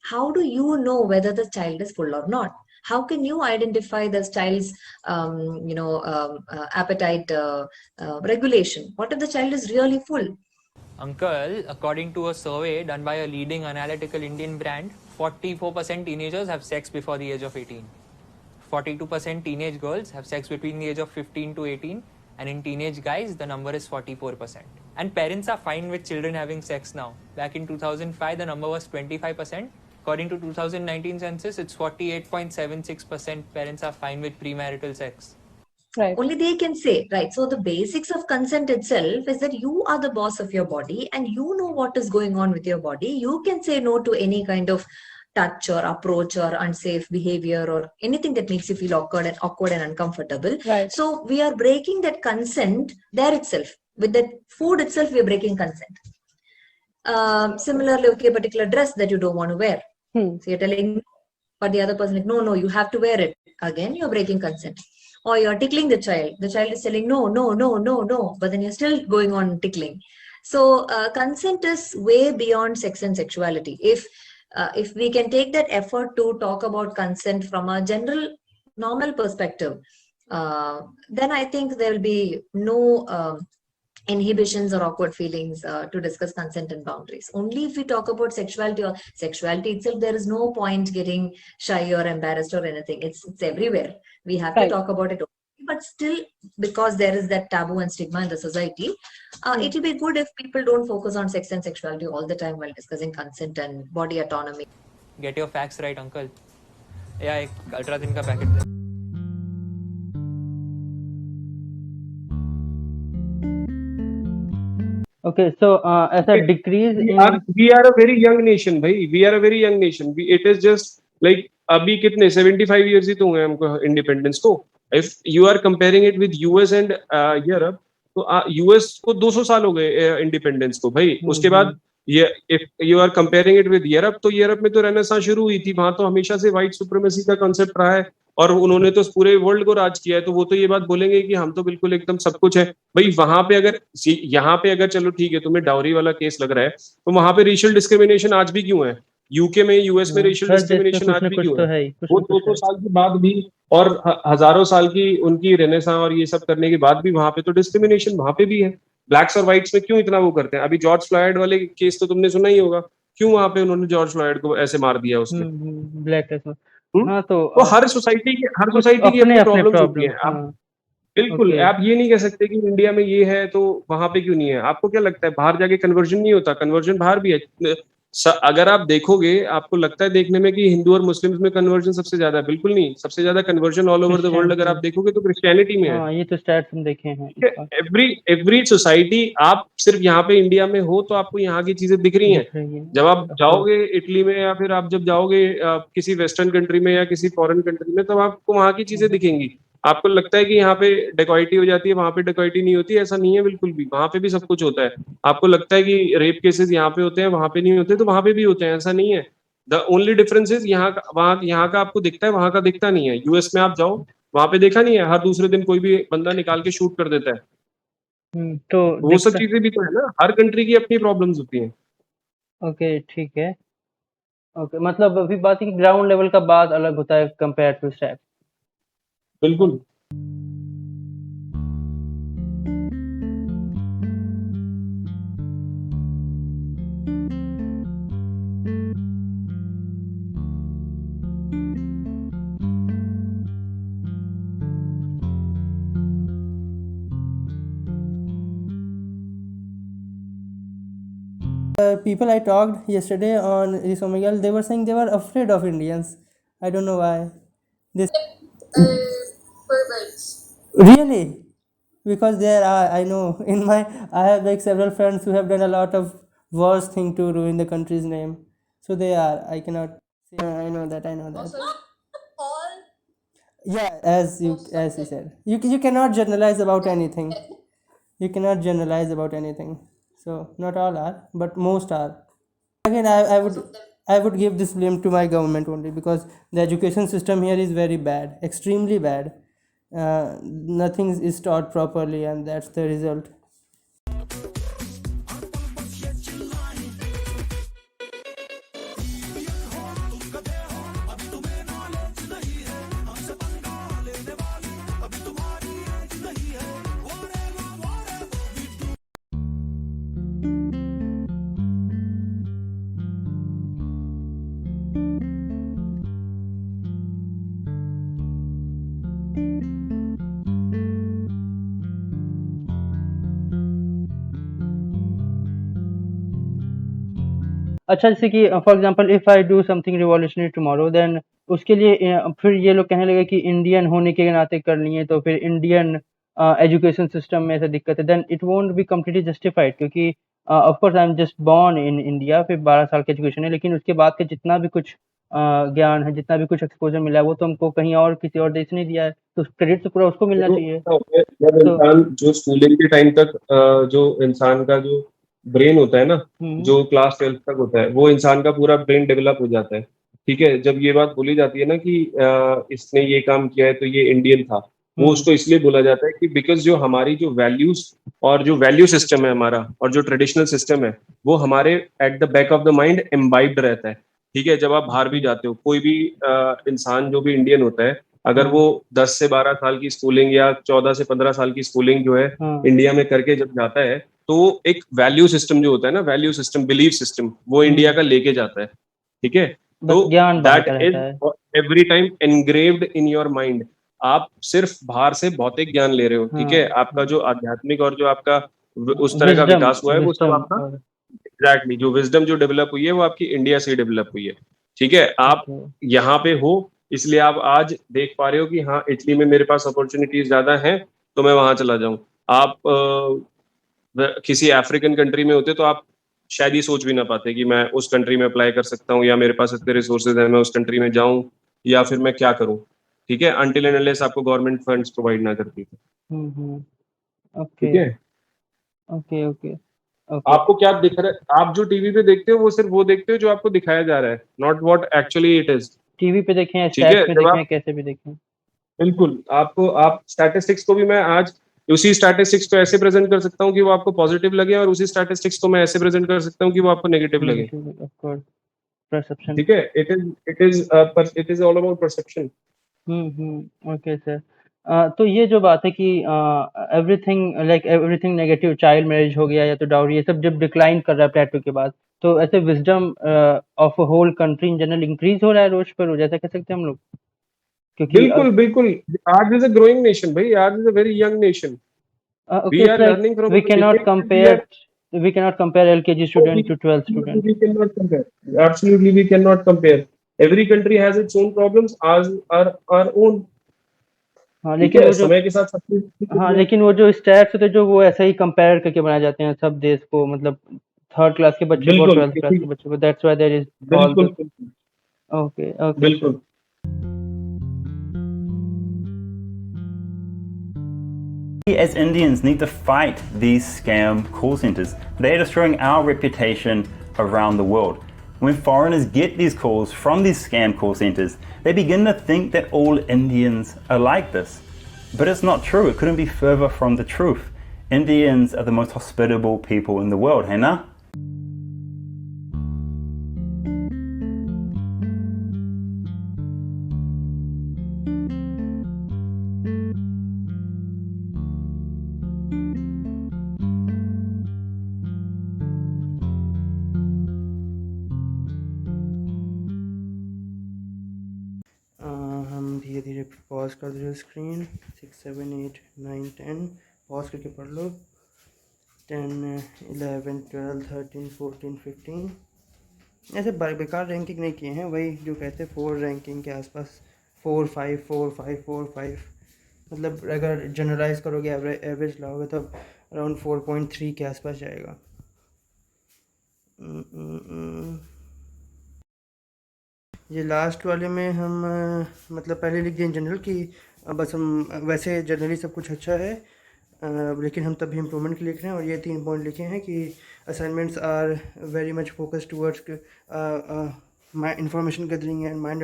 How do you know whether the child is full or not? How can you identify the child's appetite regulation? What if the child is really full? Uncle, according to a survey done by a leading analytical Indian brand, 44% teenagers have sex before the age of 18. 42% teenage girls have sex between the age of 15 to 18, and in teenage guys, the number is 44%. And parents are fine with children having sex now. Back in 2005, the number was 25%. According to 2019 census, it's 48.76% parents are fine with premarital sex. Right. Only they can say, right? So the basics of consent itself is that you are the boss of your body and you know what is going on with your body. You can say no to any kind of touch or approach or unsafe behavior or anything that makes you feel awkward and uncomfortable. Right. So we are breaking that consent there itself. With that food itself, we are breaking consent. Similarly, okay, a particular dress that you don't want to wear. So you're telling, but the other person like, no, you have to wear it. Again, you're breaking consent. Or you're tickling the child. The child is telling, no, but then you're still going on tickling. So consent is way beyond sex and sexuality. If we can take that effort to talk about consent from a general, normal perspective, then I think there will be no inhibitions or awkward feelings to discuss consent and boundaries. Only if we talk about sexuality or sexuality itself, there is no point getting shy or embarrassed or anything. It's everywhere. We have to talk about it. But still, because there is that taboo and stigma in the society, it will be good if people don't focus on sex and sexuality all the time while discussing consent and body autonomy. Get your facts right, uncle. Yeah, एक ultra दिन का packet they. Okay, so as a decrease we are a very young nation, bhai. We are a very young nation. It is just like अभी कितने 75 years ही तो हुए हमको independence को. If you are comparing it with US and Europe, तो US को 200 साल हो गए independence को, भाई. उसके बाद if you are comparing it with Europe, तो यूरोप में तो रेनेसां शुरू हुई थी. वहां तो हमेशा से white supremacy का concept रहा है और उन्होंने तो पूरे वर्ल्ड को राज किया है. तो वो तो ये बात बोलेंगे कि हम तो बिल्कुल एकदम सब कुछ है. भाई वहां पे अगर यहाँ पे अगर चलो ठीक है तुम्हें डाउरी वाला केस लग रहा है, तो वहां पे रेशियल डिस्क्रिमिनेशन आज भी क्यों है? यूके में, यूएस में रेशियल डिस्क्रिमिनेशन आज भी क्यों है? वो 200 साल के बाद भी और हजारों साल की उनकी रेनेसां और ये सब करने के बाद भी वहां पे तो डिस्क्रिमिनेशन वहां पे भी है. ब्लैक्स और व्हाइट्स में क्यों इतना वो करते हैं? अभी जॉर्ज फ्लॉयड वाले केस तो तुमने सुना ही होगा. क्यों वहां पे उन्होंने जॉर्ज फ्लॉयड को ऐसे मार दिया उसने? ब्लैक हाँ, तो हर सोसाइटी की अपनी प्रॉब्लम्स होती हैं. आप बिल्कुल आप ये नहीं कह सकते कि इंडिया में ये है तो वहां पे क्यों नहीं है. आपको क्या लगता है बाहर जाके कन्वर्जन नहीं होता? कन्वर्जन बाहर भी है. अगर आप देखोगे, आपको लगता है देखने में कि हिंदू और मुस्लिम्स में कन्वर्जन सबसे ज्यादा है? बिल्कुल नहीं. सबसे ज्यादा conversion all over the world अगर आप देखोगे तो क्रिश्चियनिटी में है. ये तो स्टैट्स हम देखे हैं. एवरी सोसाइटी, आप सिर्फ यहाँ पे इंडिया में हो तो आपको यहाँ की चीजें दिख रही हैं. जब आप जाओगे इटली में या फिर आप जब जाओगे किसी वेस्टर्न कंट्री में या किसी फॉरेन कंट्री में, तब आपको वहाँ की चीजें दिखेंगी. आपको लगता है कि यहाँ पे डेकॉइटी हो जाती है, वहां पे डेकॉइटी नहीं होती? ऐसा नहीं है बिल्कुल भी. वहां पे भी सब कुछ होता है. आपको लगता है कि रेप केसेस यहाँ पे होते हैं, वहां पे नहीं होते? तो वहां पे भी होते हैं. ऐसा नहीं है. द ओनली डिफरेंस इज यहाँ का आपको दिखता है, वहां का दिखता नहीं है. यूएस में आप जाओ, वहां पे देखा नहीं है हर दूसरे दिन कोई भी बंदा निकाल के शूट कर देता है. तो वो सब चीजें भी तो है ना. हर कंट्री की अपनी प्रॉब्लम्स होती हैं. ओके, ठीक है. ओके, मतलब अभी बात है कि ग्राउंड लेवल का बात अलग होता है कंपेयर टू स्टेप. बिल्कुल. People I talked yesterday on this Omegle, they were saying they were afraid of Indians. I don't know why. This perverts. Really? Because there are, I know I have like several friends who have done a lot of worse thing to ruin the country's name. So they are. I cannot. I know that. Also, not all. Yeah, as you said, you cannot generalize about anything. You cannot generalize about anything. So not all are, but most are. Again, I would give this blame to my government only, because the education system here is very bad, extremely bad. Nothing is taught properly, and that's the result. अच्छा, जैसे कि for example if I do something revolutionary tomorrow, then उसके लिए फिर ये लोग कहने लगे कि इंडियन होने के नाते कर लिए, तो फिर इंडियन एजुकेशन सिस्टम में ऐसा दिक्कत है, then it won't be completely justified. क्योंकि of course I am just born in India, फिर 12 साल की एजुकेशन है, लेकिन उसके बाद के जितना भी कुछ ज्ञान है, जितना भी कुछ एक्सपोजर मिला है, वो तो हमको कहीं और किसी और देश ने दिया है, तो क्रेडिट तो पूरा उसको मिलना चाहिए. जब इंसान जो स्कूलिंग के टाइम तक जो इंसान का जो ब्रेन होता है ना, जो क्लास 12 तक होता है, वो इंसान का पूरा ब्रेन डेवलप हो जाता है. ठीक है. जब ये बात बोली जाती है ना कि इसने ये काम किया है तो ये इंडियन था, वो उसको इसलिए बोला जाता है कि बिकॉज जो हमारी जो वैल्यूज और जो वैल्यू सिस्टम है हमारा, और जो ट्रेडिशनल सिस्टम है, वो हमारे at the back of the mind imbibed रहता है. ठीक है. जब आप बाहर भी जाते हो, कोई भी इंसान जो भी इंडियन होता है, अगर हाँ। वो 10 से 12 साल की स्कूलिंग या 14 से 15 साल की स्कूलिंग जो है हाँ। इंडिया में करके जब जाता है, तो एक वैल्यू सिस्टम जो होता है ना, वैल्यू सिस्टम, बिलीफ सिस्टम, वो इंडिया का लेके जाता है। ठीक है, बस तो ज्ञान बाहर दैट का इज रहता है। Every time engraved in your mind. आप सिर्फ बाहर से भौतिक ज्ञान ले रहे हो, ठीक है, हाँ। आपका जो आध्यात्मिक और जो आपका उस तरह का विजडम विकास हुआ है वो सब विजडम आपका, और एग्जैक्टली, जो विजडम जो डेवलप हुई है वो आपकी इंडिया से ही डेवलप हुई है। ठीक है, आप यहाँ पे हो इसलिए आप आज देख पा रहे हो कि हाँ इटली में मेरे पास अपॉर्चुनिटीज ज्यादा हैं, तो मैं वहां चला जाऊं। आप किसी अफ्रीकन कंट्री में होते तो आप शायद ये सोच भी ना पाते कि मैं उस कंट्री में अप्लाई कर सकता हूँ, या मेरे पास इतने रिसोर्सेज है मैं उस कंट्री में जाऊं, या फिर मैं क्या करूं। ठीक है, अनटिल एंड अनलेस आपको गवर्नमेंट फंड्स प्रोवाइड ना करती थी। ओके ठीक है, ओके ओके ओके। आपको क्या दिख रहा है, आप जो टीवी पे देखते हो वो सिर्फ वो देखते हो जो आपको दिखाया जा रहा है, not what actually it is. TV पे देखें, ठीक है, स्टैट्स में जब देखें, आप, कैसे भी देखें। बिल्कुल, आपको, आप स्टैटिस्टिक्स को भी मैं आज उसी स्टैटिस्टिक्स को ऐसे प्रेजेंट कर सकता हूँ कि वो आपको पॉजिटिव लगे, और उसी स्टैटिस्टिक्स को मैं ऐसे प्रेजेंट कर सकता हूँ कि वो आपको नेगेटिव लगे। Negative of course, perception. ठीक है, it is all about perception. Okay sir. तो ये जो बात है कि एवरीथिंग नेगेटिव, चाइल्ड मैरिज हो गया या तो डाउरी, ये सब जब डिक्लाइन कर रहा है प्लेटो के बाद, तो ऐसे wisdom of whole country in general increase हो रहा है रोज पर रोज, ऐसा कह सकते हैं हम लोग? क्योंकि बिल्कुल बिल्कुल, आज इज अ ग्रोइंग नेशन भाई, आज is a very young nation. okay, we it's are like learning from we the cannot mistakes that we compare are, we cannot compare LKG student to 12th student. we cannot compare, absolutely we cannot compare. Every country has its own problems, as our own। हाँ ठीक लेकिन है, वो जो समय के साथ सब हाँ चीज। लेकिन वो जो स्टैट्स होते हैं जो वो ऐसे ही कंपेयर करके बनाए जाते हैं सब देश को, मतलब थर्ड क्लास के बच्चे को और बिल्कुल 12th क्लास के बच्चे को, that's why there is all बिल्कुल दिस। Okay okay sir. बिल्कुल। We as Indians need to fight these scam call centers. They are destroying our reputation around the world. When foreigners get these calls from these scam call centers, they begin to think that all Indians are like this. But it's not true. It couldn't be further from the truth. Indians are the most hospitable people in the world, hey na? हम धीरे धीरे pause कर दो screen. 6 7 8 9 10 pause करके पढ़ लो। 10 11 12 13 14 15 ऐसे बेकार ranking नहीं किए हैं, वही जो कहते हैं 4 रैंकिंग के आसपास, 4 5 4 5 4 5, मतलब अगर जनरलाइज करोगे एवरेज लाओगे तब अराउंड 4.3 के आसपास जाएगा। ये लास्ट वाले में हम मतलब पहले लिख दिए इन जनरल कि बस हम वैसे जनरली सब कुछ अच्छा है, लेकिन हम तब भी इम्प्रूवमेंट के लिख रहे हैं, और ये 3 पॉइंट लिखे हैं कि assignments are very much focus towards information gathering and mind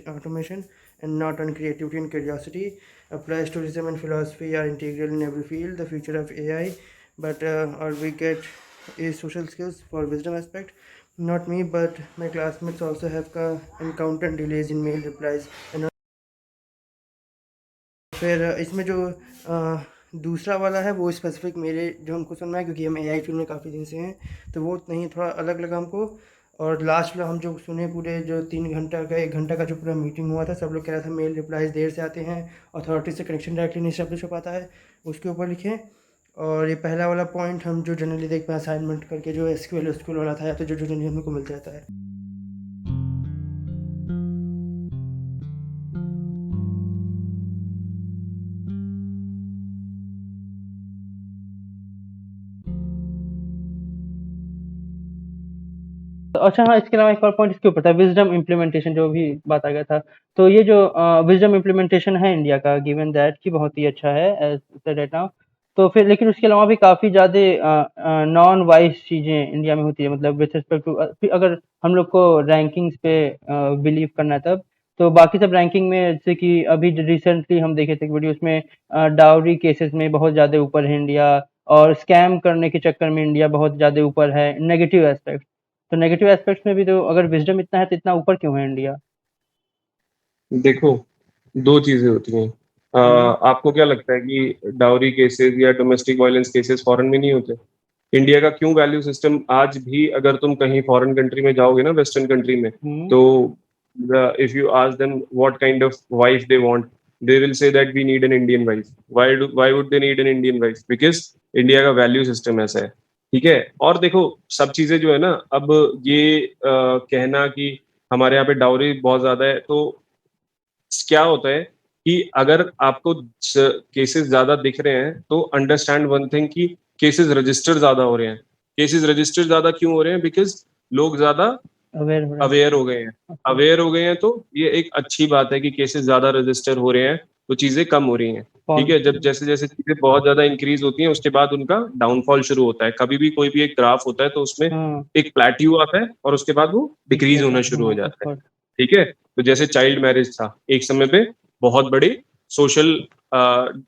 automation and not on creativity and curiosity. Applies tourism and philosophy are integral in every field. The future of AI, but all we get is social skills for wisdom aspect. Not me, but my classmates also have encountered delays in mail replies. And फिर इसमें जो दूसरा वाला है वो specific मेरे जो हमको सुनना है, क्योंकि हम AI फील्ड में काफ़ी दिन से हैं, तो वो नहीं, थोड़ा अलग लगा हमको। और लास्ट में हम जो सुने पूरे जो 3 घंटा का 1 घंटा का जो पूरा मीटिंग हुआ था, सब लोग कह रहा था मेल रिप्लाईज देर से आते हैं, अथॉरिटी से कनेक्शन डायरेक्टली नहीं स्टैब्लिश हो पाता है, उसके ऊपर लिखें। और ये पहला वाला पॉइंट हम जो जनरली देखते हैं असाइनमेंट करके, जो SQL वाला था, या तो जो जनरली हमको मिल जाता है। अच्छा हाँ, इसके अलावा एक और पॉइंट इसके ऊपर था, विजडम इम्प्लीमेंटेशन, जो भी बात आ गया था। तो ये जो विजडम इम्प्लीमेंटेशन है इंडिया का, गिवन दैट कि बहुत ही अच्छा है एज सेड राइट नाउ, तो फिर लेकिन उसके अलावा भी काफ़ी ज़्यादा नॉन वाइज चीज़ें इंडिया में होती है, मतलब विथ रिस्पेक्ट टू, अगर हम लोग को रैंकिंग्स पे बिलीव करना है तब, तो बाकी सब रैंकिंग में, जैसे कि अभी रिसेंटली हम देखे थे वीडियोस में, डाउरी केसेस में बहुत ज़्यादा ऊपर है इंडिया, और स्कैम करने के चक्कर में इंडिया बहुत ज़्यादा ऊपर है नेगेटिव एस्पेक्ट। तो नेगेटिव एस्पेक्ट्स में भी तो अगर विजडम इतना है तो इतना ऊपर क्यों है इंडिया? देखो, दो चीजें होती हैं। आपको क्या लगता है कि डाउरी केसेस या डोमेस्टिक वायलेंस केसेस फॉरेन में नहीं होते? इंडिया का क्यों वैल्यू सिस्टम आज भी, अगर तुम कहीं फॉरेन कंट्री में जाओगे ना, वेस्टर्न कंट्री में, तो if you ask them what kind of wife they want, they will say that we need an Indian wife. Why would they need an Indian wife? Because India का value system ऐसा है। ठीक है, और देखो सब चीजें जो है ना, अब ये कहना कि हमारे यहाँ पे डाउरी बहुत ज्यादा है, तो क्या होता है कि अगर आपको केसेस ज्यादा दिख रहे हैं तो अंडरस्टैंड वन थिंग कि केसेस रजिस्टर ज्यादा हो रहे हैं। केसेस रजिस्टर ज्यादा क्यों हो रहे हैं? बिकॉज लोग ज्यादा अवेयर हो गए हैं। अवेयर हो गए हैं तो ये एक अच्छी बात है कि केसेस ज्यादा रजिस्टर हो रहे हैं, तो चीजें कम हो रही हैं। ठीक है, जब जैसे जैसे चीजें बहुत ज्यादा इंक्रीज होती हैं, उसके बाद उनका डाउनफॉल शुरू होता है। कभी भी कोई भी एक ग्राफ होता है तो उसमें एक प्लेट्यू आता है और उसके बाद वो डिक्रीज होना शुरू हो जाता है। ठीक है, तो जैसे चाइल्ड मैरिज था एक समय पे, बहुत बड़ी सोशल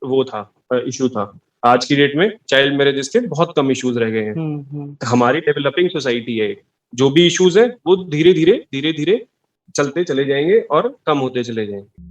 वो था, इशू था। आज की डेट में चाइल्ड मैरिजेस के बहुत कम इश्यूज रह गए हैं। हमारी डेवलपिंग सोसाइटी है, जो भी इश्यूज है वो धीरे धीरे चलते चले जाएंगे और कम होते चले जाएंगे।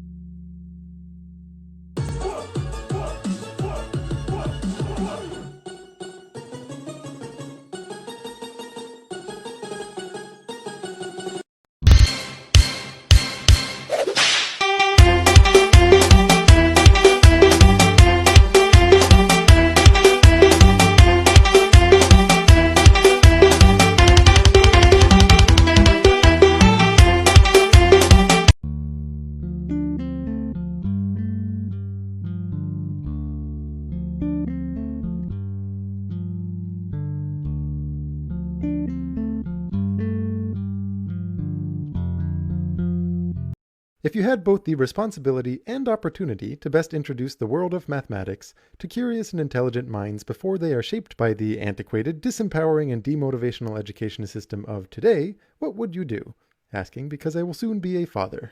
If you had both the responsibility and opportunity to best introduce the world of mathematics to curious and intelligent minds before they are shaped by the antiquated, disempowering, and demotivational education system of today, what would you do? Asking because I will soon be a father.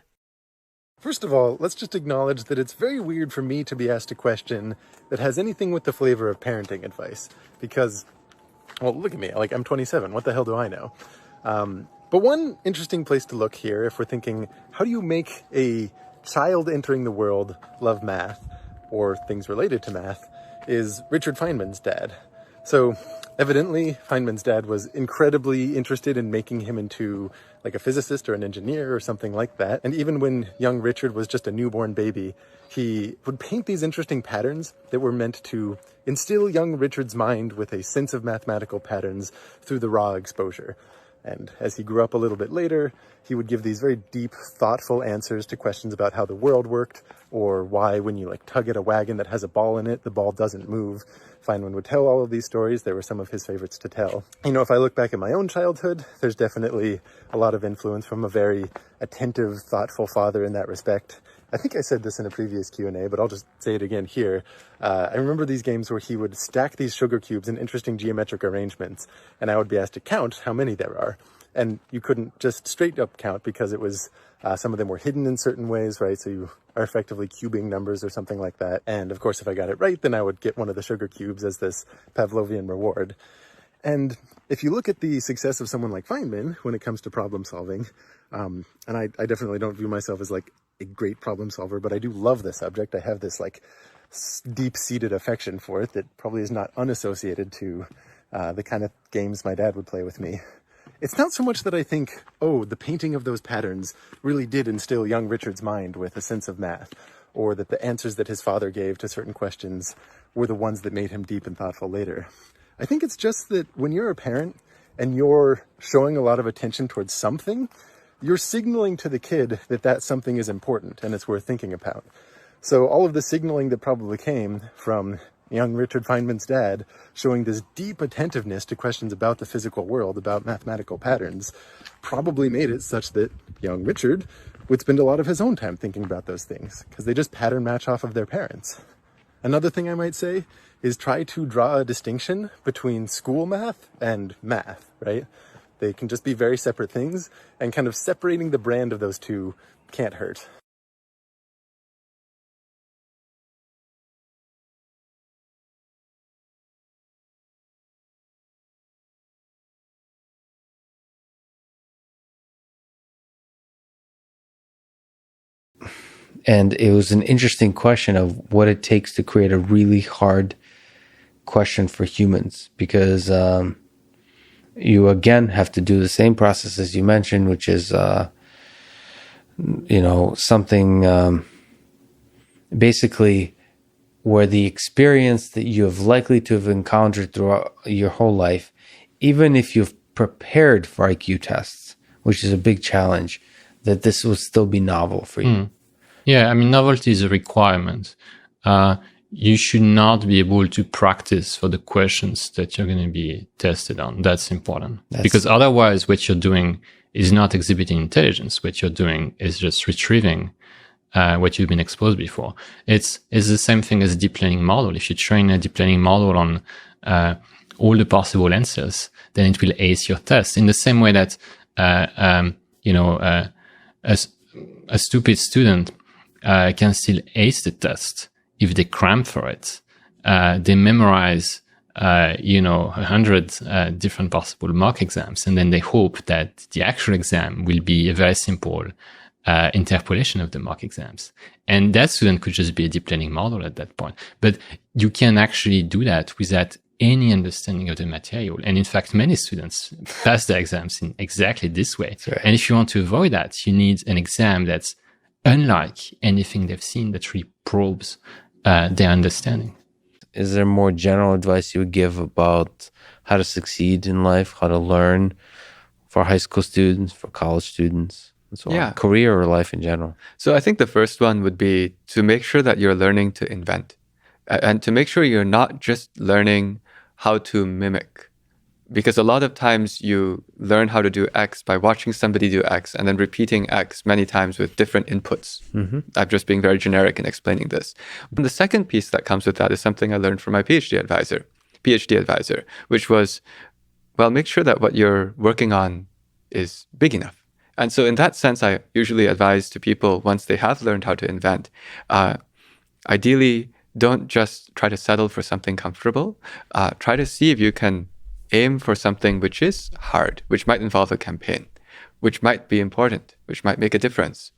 First of all, let's just acknowledge that it's very weird for me to be asked a question that has anything with the flavor of parenting advice. Because, well, look at me, like I'm 27, what the hell do I know? But one interesting place to look here, if we're thinking, how do you make a child entering the world love math, or things related to math, is Richard Feynman's dad. So evidently, Feynman's dad was incredibly interested in making him into like a physicist or an engineer or something like that. And even when young Richard was just a newborn baby, he would paint these interesting patterns that were meant to instill young Richard's mind with a sense of mathematical patterns through the raw exposure. And as he grew up a little bit later, he would give these very deep, thoughtful answers to questions about how the world worked, or why when you like tug at a wagon that has a ball in it, the ball doesn't move. Feynman would tell all of these stories. They were some of his favorites to tell. You know, if I look back at my own childhood, there's definitely a lot of influence from a very attentive, thoughtful father in that respect. I think I said this in a previous Q&A, but I'll just say it again here. I remember these games where he would stack these sugar cubes in interesting geometric arrangements, and I would be asked to count how many there are. And you couldn't just straight up count because it was, some of them were hidden in certain ways, right? So you are effectively cubing numbers or something like that. And of course, if I got it right, then I would get one of the sugar cubes as this Pavlovian reward. And if you look at the success of someone like Feynman when it comes to problem solving, and I definitely don't view myself as like a great problem solver, but I do love the subject. I have this like deep-seated affection for it that probably is not unassociated to the kind of games my dad would play with me. It's not so much that I think, oh, the painting of those patterns really did instill young Richard's mind with a sense of math, or that the answers that his father gave to certain questions were the ones that made him deep and thoughtful later. I think it's just that when you're a parent and you're showing a lot of attention towards something, you're signaling to the kid that that something is important and it's worth thinking about. So all of the signaling that probably came from young Richard Feynman's dad showing this deep attentiveness to questions about the physical world, about mathematical patterns, probably made it such that young Richard would spend a lot of his own time thinking about those things because they just pattern match off of their parents. Another thing I might say is try to draw a distinction between school math and math, right? They can just be very separate things, and kind of separating the brand of those two can't hurt. And it was an interesting question of what it takes to create a really hard question for humans, because you again have to do the same process as you mentioned, which is, something basically where the experience that you have likely to have encountered throughout your whole life, even if you've prepared for IQ tests, which is a big challenge, that this will still be novel for you. Yeah, I mean, novelty is a requirement. You should not be able to practice for the questions that you're going to be tested on. That's important. Because otherwise, what you're doing is not exhibiting intelligence. What you're doing is just retrieving what you've been exposed before. It's the same thing as a deep learning model. If you train a deep learning model on all the possible answers, then it will ace your test. In the same way that a stupid student can still ace the test if they cram for it. They memorize 100 different possible mock exams, and then they hope that the actual exam will be a very simple interpolation of the mock exams. And that student could just be a deep learning model at that point. But you can actually do that without any understanding of the material. And in fact, many students pass their exams in exactly this way. Right. And if you want to avoid that, you need an exam that's unlike anything they've seen, that really probes their understanding. Is there more general advice you would give about how to succeed in life, how to learn for high school students, for college students, and so on, career or life in general? So I think the first one would be to make sure that you're learning to invent, and to make sure you're not just learning how to mimic. Because a lot of times you learn how to do X by watching somebody do X and then repeating X many times with different inputs. I'm just being very generic in explaining this. And the second piece that comes with that is something I learned from my PhD advisor, which was, well, make sure that what you're working on is big enough. And so in that sense, I usually advise to people, once they have learned how to invent, ideally, don't just try to settle for something comfortable. Try to see if you can aim for something which is hard, which might involve a campaign, which might be important, which might make a difference.